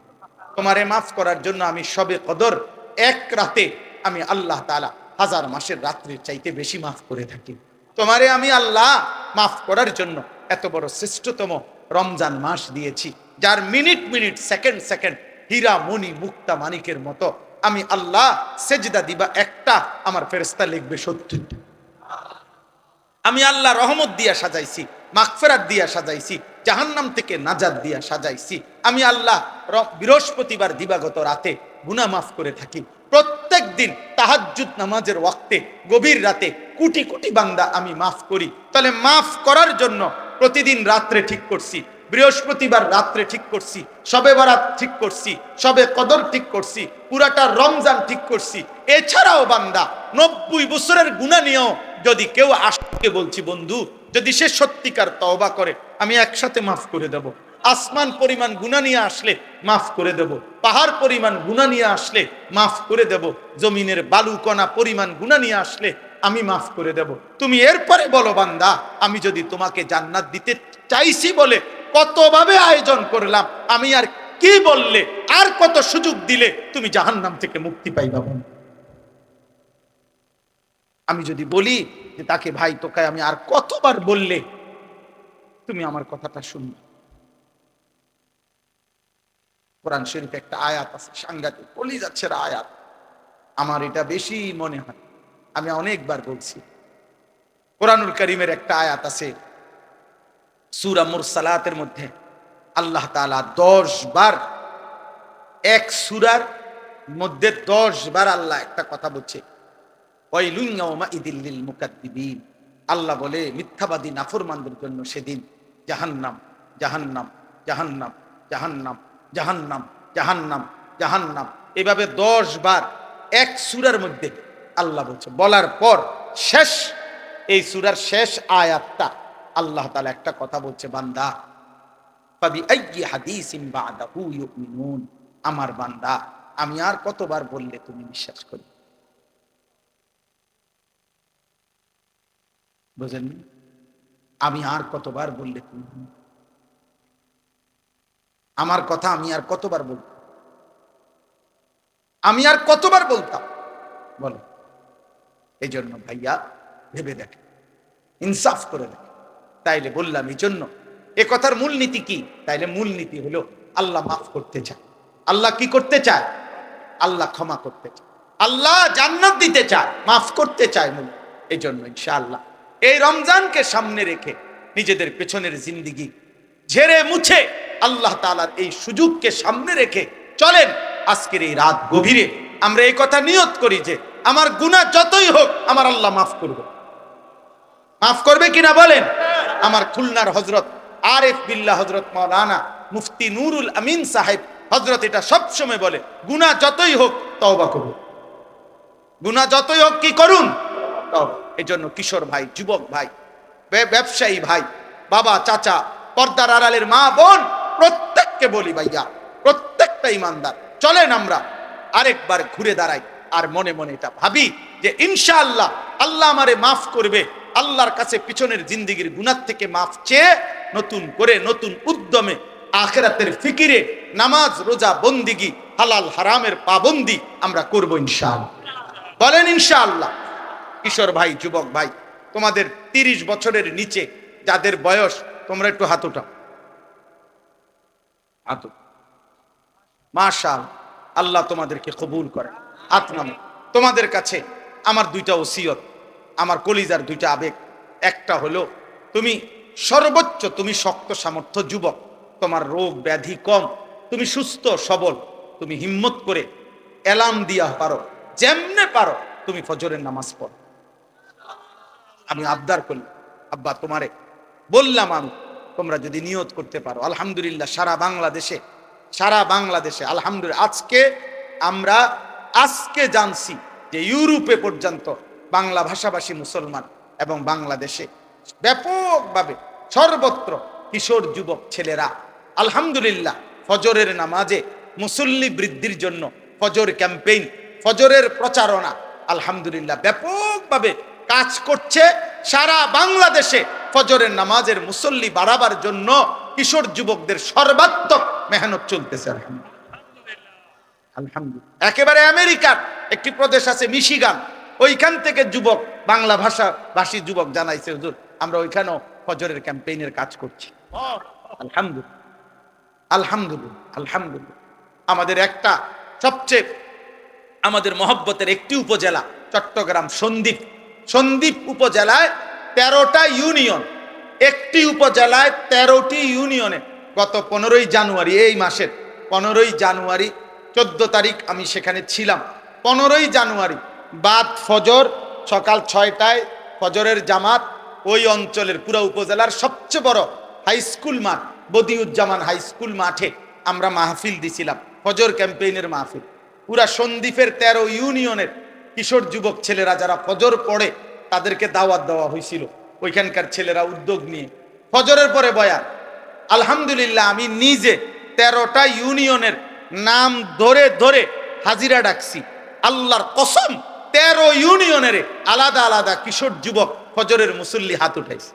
তোমারে মাফ করার জন্য আমি শবে কদর 1 রাতে আমি আল্লাহ তাআলা 1000 মাসের রাত্রির চাইতে বেশি মাফ করে থাকি। তোমারে আমি আল্লাহ মাফ করার জন্য এত বড় শ্রেষ্ঠতম রমজান মাস দিয়েছি, যার মিনিট মিনিট সেকেন্ড সেকেন্ড হীরা মণি মুক্তা মানিকের মতো আমি আল্লাহ সেজদা দিবা একটা, আমার ফেরেশতা লিখবে 70টা। আমি আল্লাহ রহমত দিয়া সাজাইছি, মাগফিরাত দিয়া সাজাইছি, জাহান্নাম থেকে নাজাত দিয়া সাজাইছি। আমি আল্লাহ বৃহস্পতিবার দিবাগত রাতে গুনাহ মাফ করে থাকি। প্রত্যেক দিন তাহাজ্জুদ নামাজের ওয়াক্তে গভীর রাতে কোটি কোটি বান্দা আমি মাফ করি। তাহলে মাফ করার জন্য প্রতিদিন রাত্রে ঠিক করছি, বৃহস্পতিবার রাত্রে ঠিক করছি, শবে বরাত ঠিক করছি, শবে কদর ঠিক করছি, পুরাটা রমজান ঠিক করছি। এছাড়াও বান্দা 90 বছরের গুনাহ নিয়েও যদি কেউ আশকে বলছি বন্ধু, যদি সে সত্যিকার তওবা করে আমি একসাথে মাফ করে দেব। আসমান পরিমাণ গুনাহ নিয়ে আসলে মাফ করে দেব, পাহাড় পরিমাণ গুনাহ নিয়ে আসলে মাফ করে দেব, জমিনের বালুকণা পরিমাণ গুনাহ নিয়ে আসলে আমি মাফ করে দেব। তুমি এরপরে বলো বান্দা, আমি যদি তোমাকে জান্নাত দিতে চাইছি বলে কতভাবে আয়োজন করলাম, আমি আর কি বললে, আর কত সুযোগ দিলে তুমি জাহান্নাম থেকে মুক্তি পাইবা? আমি যদি বলি যে তাকে ভাই তোকে আমি আর কতবার বললে তুমি আমার কথাটা শুনবে? কোরআন শরীফে একটা আয়াত আছে, সাংঘাতিক বলি যাচ্ছে আয়াত, আমার এটা বেশি মনে হয়, আমি অনেকবার বলছি। কোরআনুল কারীমের একটা আয়াত আছে সূরা মুরসালাতের মধ্যে, আল্লাহ তাআলা 10 বার, এক সূরার মধ্যে 10 বার আল্লাহ একটা কথা বলছে, ওয়াইলুন ইয়াউমাইযিল লিল মুকাদ্দিবিন। আল্লাহ বলে মিথ্যাবাদী নাফরমানদের জন্য সেদিন জাহান্নাম, জাহান্নাম, জাহান্নাম, জাহান্নাম, জাহান্নাম, জাহান্নাম, জাহান্নাম, এভাবে 10 বার এক সূরার মধ্যে আল্লাহ বলছে। বলার পর শেষ, এই সূরার শেষ আয়াতটা আল্লাহ তাআলা একটা কথা বলছে, বান্দা ফাবি আইয়ি হাদিসিন বাদাহু ইউমিনুন, আমার বান্দা আমি আর কতবার বললে তুমি বিশ্বাস করবে? বুঝেন? আমি আর কতবার বললে তুমি, আমার কথা আমি আর কতবার বলতাম, আমি আর কতবার বলতাম বলো? এই জন্য ভাইয়া ভেবে দেখে, ইনসাফ করে দেখে। তাইলে বললাম এই জন্য এ কথার মূলনীতি কি? তাইলে মূলনীতি হলো আল্লাহ মাফ করতে চায়। আল্লাহ কি করতে চায়? আল্লাহ ক্ষমা করতে চায়, আল্লাহ জান্নাত দিতে চায়, মাফ করতে চায় মূল। এই জন্য ইনশাআল্লাহ এই রমজানকে সামনে রেখে নিজেদের পেছনের জিন্দিগি ঝেড়ে মুছে আল্লাহ তাআলার এই সুযোগকে সামনে রেখে চলেন। আজকের এই রাত গভীরে আমরা এই কথা নিয়ত করি যে আমার গুনাহ যতই হোক আমার আল্লাহ মাফ করবে। মাফ করবে কিনা বলেন? আমার খুলনার হযরত আরিফ বিল্লাহ হযরত মাওলানা মুফতি নুরুল আমিন সাহেব হযরত এটা সবসময় বলে, গুনাহ যতই হোক তওবা করুন, গুনাহ যতই হোক কি করুন, তওবা। এজন্য কিশোর ভাই, যুবক ভাই, ব্যবসায়ী ভাই, বাবা, চাচা, পর্দার আড়ালের মা বোন, প্রত্যেককে বলি ভাইয়া, প্রত্যেকটা ইমানদার, চলেন আমরা আরেকবার ঘুরে দাঁড়াই আর মনে মনে এটা ভাবি যে ইনশাআল্লাহ আল্লাহ আমারে মাফ করবে। আল্লাহর কাছে পিছনের জিন্দেগির গুনাহ থেকে মাফ চেয়ে নতুন করে নতুন উদ্যমে আখিরাতের ফিকিরে নামাজ, রোজা, বন্দিগি, হালাল হারামের পাবন্দি আমরা করব ইনশাআল্লাহ। বলেন ইনশাআল্লাহ। কিশোর ভাই, যুবক ভাই, তোমাদের 30 বছরের নিচে যাদের বয়স, তোমরা একটু হাত উঠাও, হাত। মাশাআল্লাহ, আল্লাহ তোমাদেরকে কবুল করে। হাত নামো। তোমাদের কাছে আমার দুইটা ওসিয়ত, আমার কলিজার দুইটা আবেগ। একটা হলো তুমি সর্বোচ্চ, তুমি শক্ত সামর্থ্য যুবক, তোমার রোগ ব্যাধি কম, তুমি সুস্থ সবল, তুমি হিম্মত করে এলাম দিয়া পারো, যেমনে পারো তুমি ফজরের নামাজ পড়ো। আমি আবদার করলাম, আব্বা তোমারে বললাম, আমি তোমরা যদি নিয়ত করতে পারো, আলহামদুলিল্লাহ সারা বাংলাদেশে আলহামদুলিল্লাহ আজকে জানছি যে ইউরোপে পর্যন্ত বাংলা ভাষাভাষী মুসলমান এবং বাংলাদেশে ব্যাপকভাবে সর্বত্র কিশোর যুবক ছেলেরা আলহামদুলিল্লাহ ফজরের নামাজে মুসল্লি বৃদ্ধির জন্য ফজর ক্যাম্পেইন, ফজরের প্রচারণা আলহামদুলিল্লাহ ব্যাপকভাবে কাজ করছে। সারা বাংলাদেশে ফজরের নামাজের মুসল্লি বাড়াবার জন্য কিশোর যুবকদের সর্বাত্মক মেহনত চলতেছে আলহামদুলিল্লাহ। একেবারে আমেরিকার একটি প্রদেশ আছে মিশিগান, ওইখান থেকে যুবক, বাংলা ভাষী যুবক জানাইছে, হুজুর আমরা ওইখানেও ফজরের ক্যাম্পেইনের কাজ করছি। আলহামদুলিল্লাহ, আলহামদুলিল্লাহ, আলহামদুলিল্লাহ। আমাদের একটা সবচেয়ে আমাদের মহব্বতের একটি উপজেলা চট্টগ্রাম সন্দ্বীপ উপজেলায় 13টা ইউনিয়ন, একটি উপজেলায় 13টি ইউনিয়নে গত 15ই জানুয়ারি, এই মাসের 15ই জানুয়ারি 14 তারিখ আমি সেখানে ছিলাম। 15ই জানুয়ারি বাদ ফজর সকাল 6টায় ফজরের জামাত ওই অঞ্চলের পুরো উপজেলার সবচেয়ে বড় হাই স্কুল মাঠ বদিউজ্জামান হাই স্কুল মাঠে আমরা মাহফিল দিছিলাম, ফজর ক্যাম্পেইনের মাহফিল। পুরা সন্দ্বীপের 13 ইউনিয়নের কিশোর যুবক ছেলেরা যারা ফজর পড়ে তাদেরকে দাওয়াত দেওয়া হয়েছিল। ওইখানকার ছেলেরা উদ্যোগ নিয়ে ফজরের পরে বয়ান। আলহামদুলিল্লাহ আমি নিজে 13টা ইউনিয়নের নাম ধরে ধরে হাজিরা ডাকছি। আল্লাহর কসম 13 ইউনিয়নের আলাদা আলাদা কিশোর যুবক ফজরের মুসল্লি হাত উঠাইছে।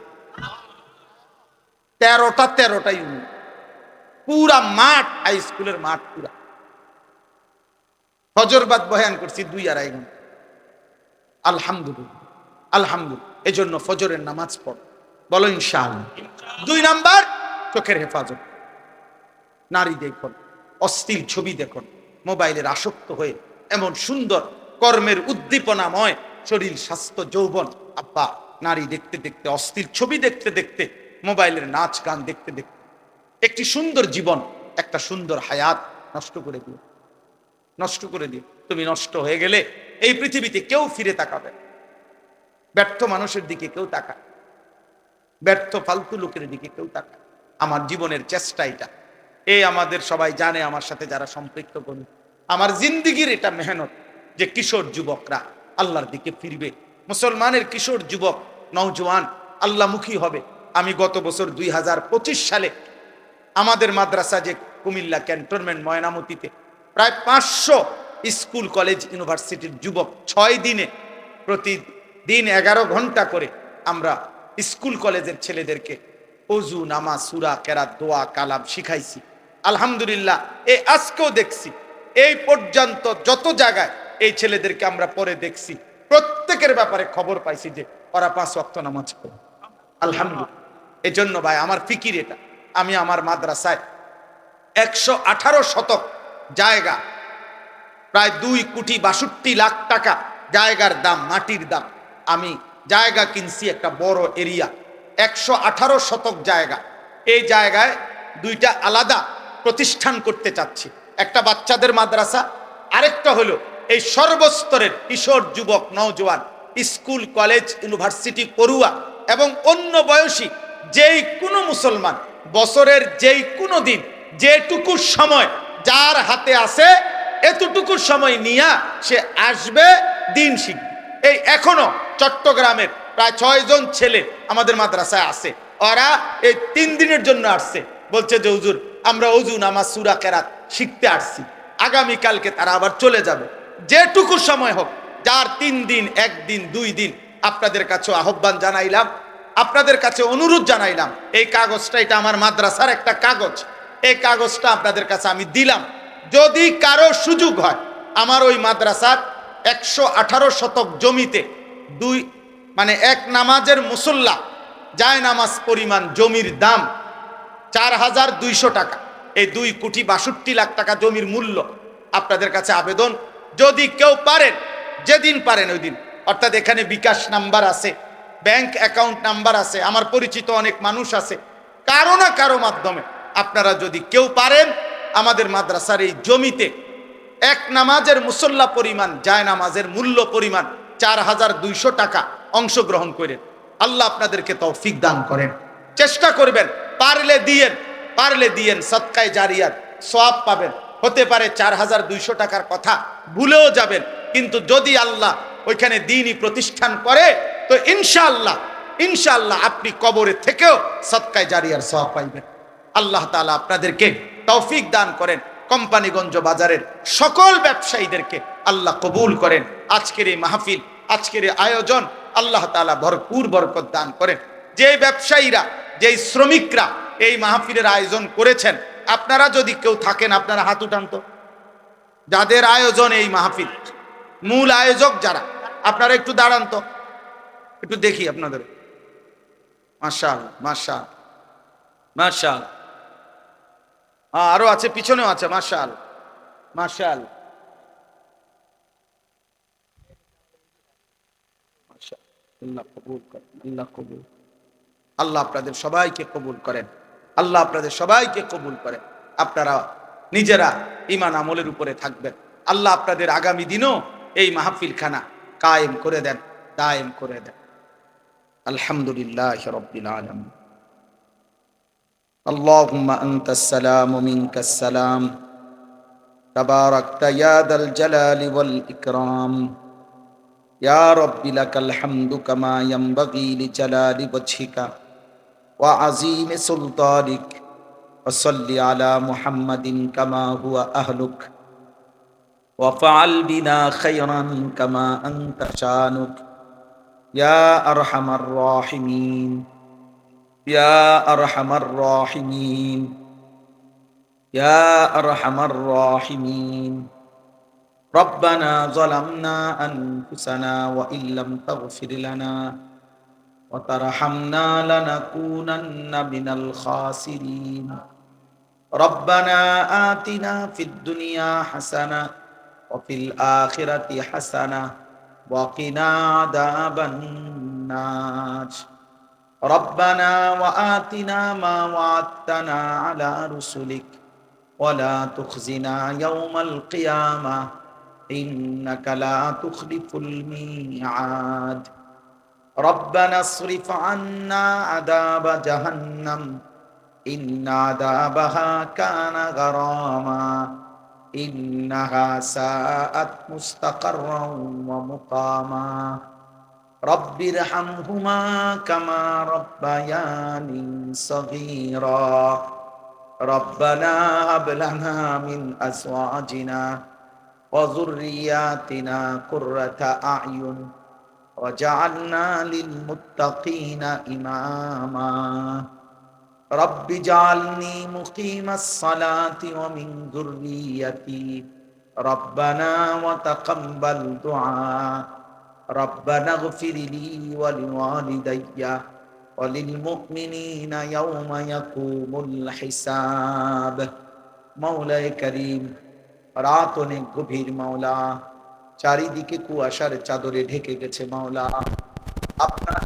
13টা ইউনিয়ন, পুরা মাঠ, হাই স্কুলের মাঠ পুরা। ফজর বাদ বয়ান করছি 2-2.5 ঘন্টা। আলহামদুলিল্লাহ, আলহামদুলিল্লাহ। এজন্য ফজরের নামাজ পড়, বলো ইনশাআল্লাহ। 2 নাম্বার, চোখের হেফাজত। নারী দেখুন, অশ্লীল ছবি দেখুন, মোবাইলের আসক্ত হয়ে এমন সুন্দর কর্মের উদ্দীপনাময় শরীর, স্বাস্থ্য, যৌবন, আব্বা নারী দেখতে দেখতে, অশ্লীল ছবি দেখতে দেখতে, মোবাইলের নাচ গান দেখতে দেখতে একটি সুন্দর জীবন, একটা সুন্দর হায়াত নষ্ট করে দিও, নষ্ট করে দিও। তুমি নষ্ট হয়ে গেলে এই পৃথিবীতে কেউ ফিরে তাকাবে, ব্যর্থ মানুষের দিকে কেউ তাকায়, ব্যর্থ ফালতু লোকের দিকে কেউ তাকায়। আমার জীবনের চেষ্টা এটা, এই আমাদের সবাই জানে, আমার সাথে যারা সম্পৃক্ত করি, আমার জিন্দিগির এটা মেহনত যে কিশোর যুবকরা আল্লাহর দিকে ফিরবে, মুসলমানের কিশোর যুবক নওজোয়ান আল্লাহমুখী হবে। আমি গত বছর 2025 সালে আমাদের মাদ্রাসা যে কুমিল্লা ক্যান্টনমেন্ট ময়নামতিতে প্রায় 500 স্কুল কলেজ ইউনিভার্সিটির যুবক 6 দিনে প্রতিদিন 11 ঘন্টা করে আমরা স্কুল কলেজের ছেলেদেরকে ওযু, নামাজ, সূরা, কেরাত, দোয়া, কালাম শিখাইছি। আলহামদুলিল্লাহ, এই আজকেও দেখছি, এই পর্যন্ত যত জায়গায় এই ছেলেদেরকে আমরা পরে দেখছি, প্রত্যেকের ব্যাপারে খবর পাইছি যে ওরা 5 ওয়াক্ত নামাজ পড়ে। আলহামদুলিল্লাহ। এজন্য ভাই আমার ফিকির এটা, আমি আমার মাদ্রাসায় 118 শতক জায়গা, প্রায় 2,62,00,000 টাকা জায়গার দাম, মাটির দাম, আমি জায়গা কিনছি একটা বড় এরিয়া, 118 শতক জায়গা। এই জায়গায় দুইটা আলাদা প্রতিষ্ঠান করতে চাচ্ছি, একটা বাচ্চাদের মাদ্রাসা, আরেকটা হলো এই সর্বস্তরের কিশোর যুবক নওজোয়ান, স্কুল কলেজ ইউনিভার্সিটি পড়ুয়া এবং অন্য বয়সী যেই কোনো মুসলমান বছরের যেই কোনো দিন যেটুকু সময় যার হাতে আছে এতটুকু সময় নিয়ে সে আসবে, দিন শিখবে। এই এখনো চট্টগ্রামের প্রায় 6 জন ছেলে আমাদের মাদ্রাসায় আছে, ওরা এই 3 দিনের জন্য আসছে, বলছে যে হুজুর আমরা ওযু নামাজ সূরা কেরাত শিখতে আসছি, আগামীকালকে তারা আবার চলে যাবে। যেটুকু সময় হোক, যার 3 দিন 1 দিন 2 দিন, আপনাদের কাছে আহ্বান জানাইলাম, আপনাদের কাছে অনুরোধ জানাইলাম, এই কাগজটা এটা আমার মাদ্রাসার একটা কাগজ, এই কাগজটা আপনাদের কাছে আমি দিলাম। যদি কারো সুযোগ হয় আমার ওই মাদ্রাসার 118 শতক জমিতে এক নামাজের মুসল্লা যায় নামাজ পরিমাণ জমির দাম 4200 টাকা, এই 2,62,00,000 টাকা জমির মূল্য। আপনাদের কাছে আবেদন, যদি কেউ পারেন, যেদিন পারেন ওই দিন, অর্থাৎ এখানে বিকাশ নাম্বার আছে, ব্যাংক অ্যাকাউন্ট নাম্বার আছে, আমার পরিচিত অনেক মানুষ আছে, কারো না কারো মাধ্যমে আপনারা যদি কেউ পারেন আমাদের মাদ্রাসার এই জমিতে এক নামাজের মুসল্লা পরিমাণ যায় নামাজের মূল্য পরিমাণ 4200 টাকা অংশগ্রহণ করেন। আল্লাহ আপনাদেরকে তৌফিক দান করেন। চেষ্টা করবেন, পারলে দিয়েন, সদকায়ে জারিয়াত সওয়াব পাবেন। হতে পারে 4200 টাকার কথা ভুলেও যাবেন, কিন্তু যদি আল্লাহ ওইখানে দ্বীনি প্রতিষ্ঠান করে তো ইনশাআল্লাহ আপনি কবরে থেকেও সদকায়ে জারিয়ার সওয়াব পাইবেন। আল্লাহ তাআলা আপনাদেরকে তৌফিক দান করেন। কোম্পানিগঞ্জ বাজারের সকল ব্যবসায়ীদেরকে আল্লাহ কবুল করেন। আজকের এই মাহফিল, আজকের এই আয়োজন আল্লাহ তাআলা ভরপুর বরকত দান করেন। যে ব্যবসায়ীরা, যেই শ্রমিকরা এই মাহফিলের আয়োজন করেছেন, আপনারা যদি কেউ থাকেন আপনারা হাত উঠান তো, যাদের আয়োজন এই মাহফিল, মূল আয়োজক যারা, আপনারা একটু দাঁড়ান তো, একটু দেখি আপনাদের। মাশাআল্লাহ মাশাআল্লাহ মাশাআল্লাহ, আরো আছে, পিছনেও আছে। মাশাআল্লাহ মাশাআল্লাহ আল্লাহ কবুল করেন, আল্লাহ কবুল, আল্লাহ আপনাদের সবাইকে কবুল করেন, আল্লাহ আপনাদের সবাইকে কবুল করেন। আপনারা নিজেরা ঈমান আমলের উপরে থাকবেন। আল্লাহ আপনাদের আগামী দিনও এই মাহফিল খানা কায়েম করে দেন, দায়েম করে দেন। আলহামদুলিল্লাহি রাব্বিল আলামিন। আল্লাহুম্মা আনতাস সালাম ওয়া মিনকাস সালাম, তাবারাকতা ইয়া দাল জালালি ওয়াল ইকরাম। ইয়া রাব্বি লাকাল হামদু কামা ইয়ানবাগি লিজালালি ওয়াজহিকা ওয়া আযীমি সুলতানিক। ওয়া সাল্লি আলা মুহাম্মাদিন কামা হুয়া আহলুক ওয়া ফাআল বিনা খায়রান কামা আনতা শানুক। ইয়া আরহামার রাহিমিন, ইয়া আরহামার রাহিমিন, ইয়া আরহামার রাহিমিন। রব্বানা যালামনা আনফুসানা ওয়া ইল্লাম তাগফির লানা ওয়া তারহামনা লানাকুনান্না মিনাল খাসিরিন। রব্বানা আতিনা ফিদ দুনিয়া হাসানা ওয়া ফিল আখিরাতি হাসানা ওয়া কিনা আযাবান নার। রব্বানা ওয়া আতিনা মা ওয়া'আদতানা আলা রুসুলিক ওয়া লা তুখজিনা ইয়াওমাল কিয়ামাহ ইন্নাকা লা তুখলিফুল মিআদ। রব্বানা ইসরিফ আন্না আযাবা জাহান্নাম ইন্না আযাবাহা কানা গারামা ইন্নাহা সাআত মুস্তাকাররান ওয়া মুকামা। রব্বিরহামহুমা কামা রব্বায়ানি সগীরা। রব্বানা হাব লানা মিন আজওয়াজিনা ওয়া যুররিয়াতিনা কুররাতা আ'য়ুন ওয়াজআলনা লিল মুত্তাকিনা ইমামা। রব্বি জাআলনি মুকিমাস সালাতি ওয়া মিন যুররিয়াতি। রব্বানা ওয়া তাকাব্বাল দুআ। রব্বানা ইগফির লি ওয়া লিওয়ালিদাইয়া ওয়া লিল মুমিনিনা ইয়াওমা ইয়াকুমুল হিসাব। মাওলায়ে কারীম, রাত অনেক গভীর মাওলা, চারিদিকে কুয়াশার চাদরে ঢেকে গেছে মাওলা। আপনার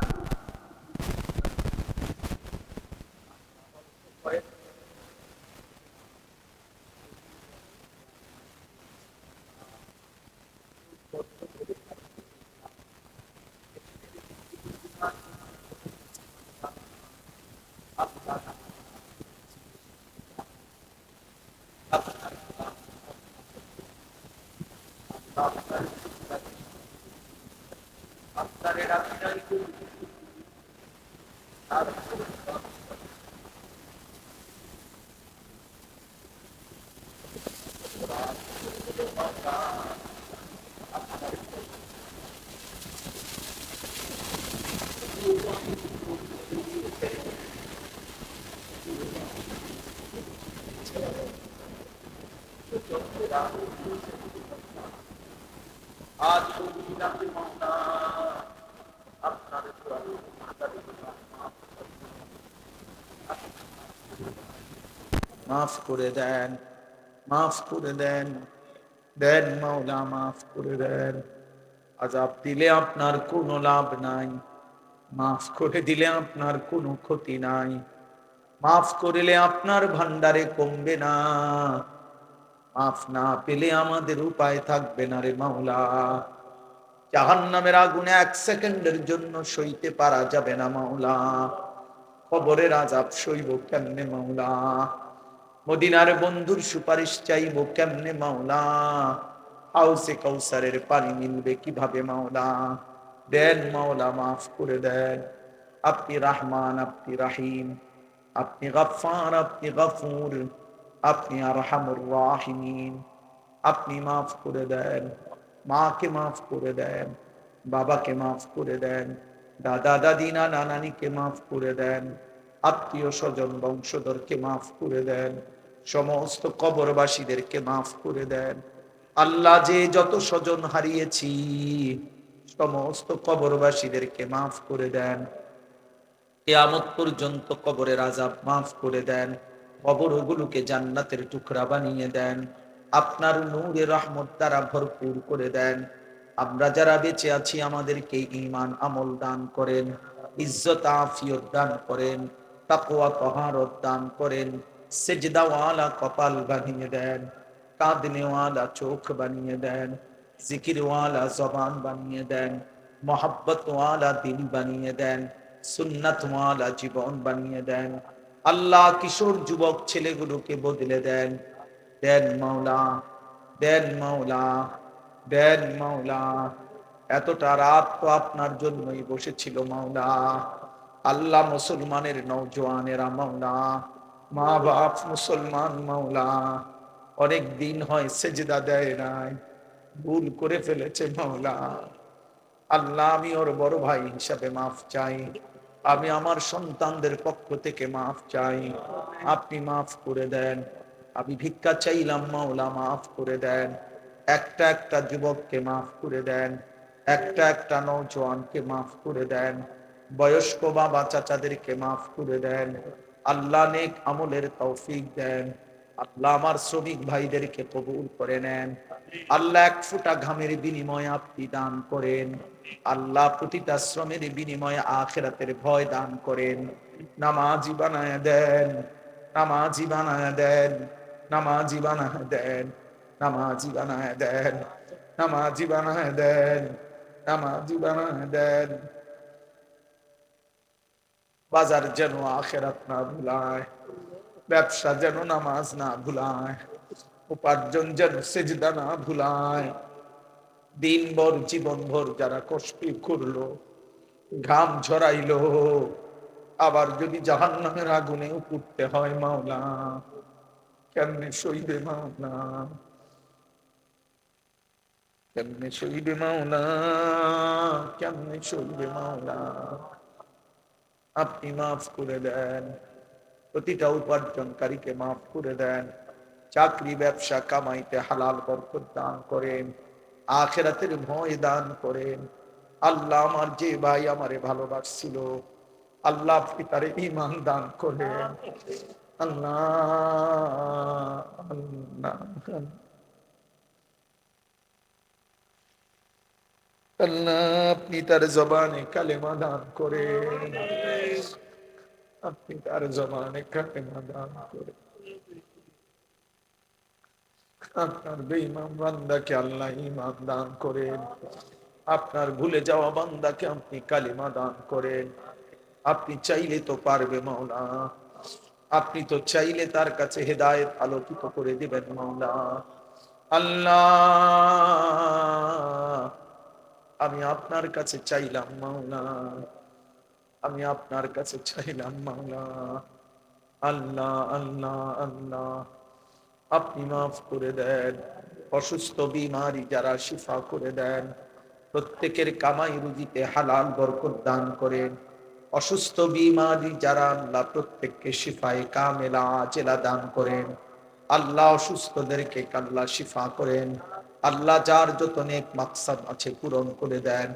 মাফ করে দেন, মাফ করে দেন, দেন মাওলা মাফ করে দেন। আযাব দিলে আপনার কোনো লাভ নাই, মাফ করে দিলে আপনার কোনো ক্ষতি নাই, মাফ করলে আপনার ভান্ডারে কমবে না, মাফ না পেলে আমাদের উপায় থাকবে না রে মাওলা। জাহান্নামের আগুনে 1 সেকেন্ডের জন্য সইতে পারা যাবে না মাওলা, কবরের আযাব সইব কেমনে মাওলা, মদিনার বন্ধুর সুপারিশ চাইব কেমনে মাওলা, হাউসে কাউসারের পানি মিলবে কিভাবে মাওলা। দেন মাওলা মাফ করে দেন। আপনি রহমান, আপনি রাহিম, আপনি গফফার, আপনি গফুর, আপনি আরহামুর রাহিমিন। আপনি মাফ করে দেন, মাকে মাফ করে দেন, বাবাকে মাফ করে দেন, দাদা দাদি নানা নানিকে মাফ করে দেন, আত্মীয় স্বজন বংশধরকে মাফ করে দেন, সমস্ত কবরবাসীদেরকে মাফ করে দেন। আল্লাহ, যে যত স্বজন হারিয়েছি সমস্ত কবরবাসীদেরকে মাফ করে দেন। কিয়ামত পর্যন্ত কবরের আযাব মাফ করে দেন, কবরগুলোকে জান্নাতের টুকরা বানিয়ে দেন, আপনার নূরে রহমত দ্বারা ভরপুর করে দেন। আমরা যারা বেঁচে আছি আমাদেরকে ঈমান আমল দান করেন, ইজ্জত আফিয়ত দান করেন, তাকওয়া তহারত দান করেন, সেজদাওয়ালা কপাল বানিয়ে দেন, কাঁদনেওয়ালা চোখ বানিয়ে দেন, জিকিরওয়ালা জবান বানিয়ে দেন, মোহাব্বতওয়ালা দিল বানিয়ে দেন, সুন্নাতওয়ালা জীবন বানিয়ে দেন। আল্লাহ, কিশোর যুবক ছেলেগুলোকে বদলে দেন, দেন মাওলা, দেন মাওলা, দেন মাওলা। এতটা রাত তো আপনার জন্যই বসেছিল মাওলা। আল্লাহ, মুসলমানের নওজওয়ানেরা মাওলা, মা বাপ মুসলমান মাওলা, অনেক দিন হয় সেজদা দেয় নাই, ভুল করে ফেলেছে মাওলা। আল্লাহ, আমি ওর বড় ভাই হিসাবে মাফ চাই, আমি আমার সন্তানদের পক্ষ থেকে মাফ চাই, আপনি মাফ করে দেন। আমি ভিক্ষা চাইলাম মাওলা, মাফ করে দেন। একটা একটা যুবককে মাফ করে দেন, একটা একটা নওজওয়ানকে মাফ করে দেন, বয়স্ক বাবা চাচাদেরকে মাফ করে দেন। আল্লাহ, নেক আমলের তৌফিক দেন। আল্লাহ, আমার শ্রমিক ভাইদেরকে কবুল করে নেন। আল্লাহ, এক ফোঁটা ঘামের বিনিময়ে আপনি দান করেন। আল্লাহ, প্রতিটা শ্রমের বিনিময়ে আখিরাতের ভয় দান করেন। নামাজি বানায় দেন, নামাজি বানায় দেন, নামাজি বানায় দেন, নামাজি বানায় দেন, নামাজি বানায় দেন, নামাজি বানায় দেন। বাজার যেন আখিরাত না ভুলায়, ব্যবসা যেন নামাজ না ভুলায়, উপার্জন যেন সেজদা না ভুলায়। দিনভর জীবনভর যারা কষ্ট করলো, ঘাম ঝরাইলো, আবার যদি জাহান্নামের আগুনে পুড়তে হয় মাওলা, কেমনে সইবে মাওলা, কেমনে সইবে মাওলা, কেমনে সইবে মাওলা। আপনি মাফ করে দেন, প্রতিটা উপার্জনকারীকে মাফ করে দেন, চাকরি ব্যবসা কামাইতে হালাল বরকত দান করেন, আখিরাতের ভয় দান করেন। আল্লাহ, আমার যে ভাই আমারে ভালোবাসছিল, আল্লাহ আপনি তার ঈমান দান করেন। আল্লাহ, আল্লাহ, আল্লাহ, আপনি তার জবানে কালেমা দান করেন, আপনি তার জবানে কালেমা দান করেন। আপনার বেঈমান বান্দাকে আল্লাহ ঈমান দান করেন, আপনার ভুলে যাওয়া বান্দাকে আপনি কালিমা দান করেন। আপনি চাইলে তো পারবে মাওলা, আপনি তো চাইলে তার কাছে হেদায়েত আলোকিত করে দিবেন মাওলা। আল্লাহ, আমি আপনার কাছে চাইলাম মাওলা, আমি আপনার কাছে চাইলাম মাওলা। আল্লাহ আল্লাহ আল্লাহ, আপনি মাফ করে দেন। অসুস্থ বিমারি যারা শিফা করে দেন, প্রত্যেকের কামাই রুজিতে হালাল বরকত দান করেন। অসুস্থ বিমারি যারা, আল্লাহ প্রত্যেককে শিফায়ে কামেলা আজেলা দান করেন। আল্লাহ অসুস্থদেরকে আল্লাহ শিফা করেন। আল্লাহ যার যত নেক মাকসাদ আছে পূরণ করে দেন,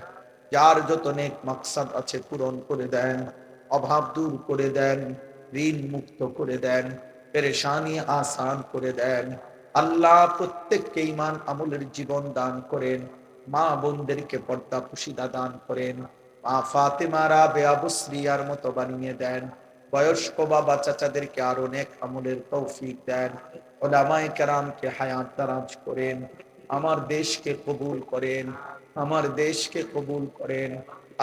যার যত নেক মাকসাদ আছে পূরণ করে দেন, অভাব দূর করে দেন, ঋণ মুক্ত করে দেন, পেরেশানি আসান করে দেন। আল্লাহ প্রত্যেককে ঈমান আমলের জীবন দান করেন। মা বোনদেরকে পর্দা পুশিদা দান করেন। মা ফাতেমা রাবেয়া বুসরিয়ার মতো বানিয়ে দেন। বয়স্ক বাবা চাচাদেরকে আরো নেক আমলের তৌফিক দেন। উলামায়ে কেরামকে হায়াত দারাজ করেন। আমার দেশকে কবুল করেন, আমার দেশকে কবুল করেন।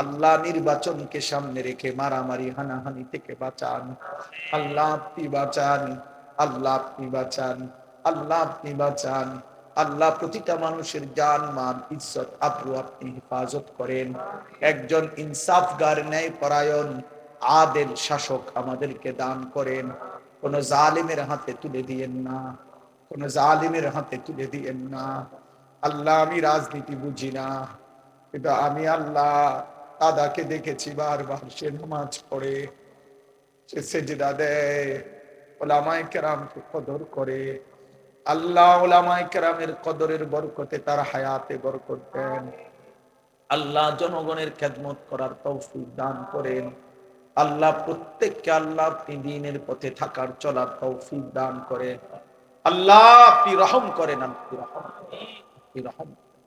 আল্লাহ নির্বাচনকে সামনে রেখে মারামারি হানাহানি থেকে বাঁচান। আল্লাহ আপনি বাঁচান, আল্লাহ আপনি বাঁচান, আল্লাহ আপনি বাঁচান। আল্লাহ প্রতিটা মানুষের জান মান ইজ্জত আবরু আপনি হেফাজত করেন। একজন ইনসাফগার ন্যায় পরায়ণ আদেল শাসক আমাদেরকে দান করেন। কোন জালিমের হাতে তুলে দিয়েন না, কোন জালিমের হাতে তুলে দিয়েন না। আল্লাহ আমি রাজনীতি বুঝি না, কিন্তু আমি আল্লাহ দাদাকে দেখেছি বারবার সে নামাজ পড়ে, সে সেজদা দেয়, ওলামায়ে কেরামকে কদর করে। আল্লাহ ওলামায়ে কেরামের কদরের বরকতে তার হায়াতে বরকত দেন। আল্লাহ জনগণের খেদমত করার তৌফিক দান করেন। আল্লাহ প্রত্যেককে আল্লাহ আপনি দ্বীনের পথে থাকার চলার তৌফিক দান করেন। আল্লাহ আপনি রহম করেন, আপনি রহম করেন, আপনি রহম করেন।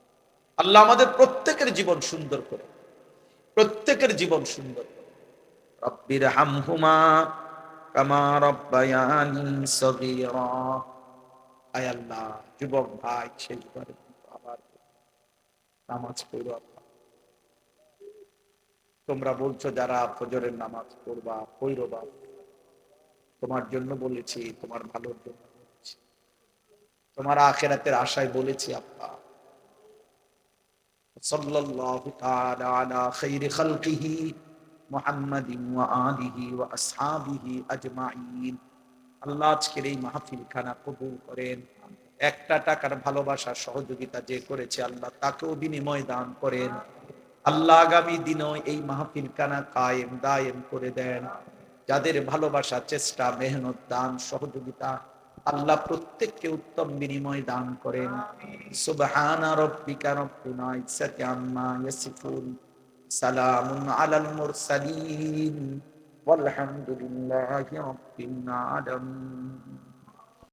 আল্লাহ আমাদের প্রত্যেকের জীবন সুন্দর করে, প্রত্যেকের জীবন সুন্দর করে। রব্বির হামহুমা কামা রব্বায়ানি সগীরা। আয় আল্লাহ, যুবক ভাই শেষবার আবার নামাজ পড়ো। আল্লাহ তোমরা বলছো যারা ফজরের নামাজ পড়বা পড়বা, তোমার জন্য বলেছি, তোমার ভালোর জন্য বলেছি, তোমার আখিরাতের আশায় বলেছি। আল্লাহ সাল্লাল্লাহু তাআলা আলা খাইরি খালকিহি মুহাম্মাদিন ওয়া আলিহি ওয়া আসহাবিহি আজমাইন। আল্লাহ আজকের এই মাহফিল খানা কবুল করেন। একটা টাকার ভালোবাসা সহযোগিতা যে করেছে আল্লাহ তাকেও বিনিময় দান করেন। আল্লাহ আগামী দিনও এই মাহফিল খানা কায়েম দায়েম করে দেন। যাদের ভালোবাসা চেষ্টা মেহনত দান সহযোগিতা, আল্লাহ প্রত্যেককে উত্তম বিনিময় দান করেন। সুবহানা রাব্বিকা রাব্বিল ইজ্জাতি আম্মা ইয়াসিফুন, সালামুন আলাল মুরসালিন, ওয়ালহামদুলিল্লাহি রাব্বিল আলামিন।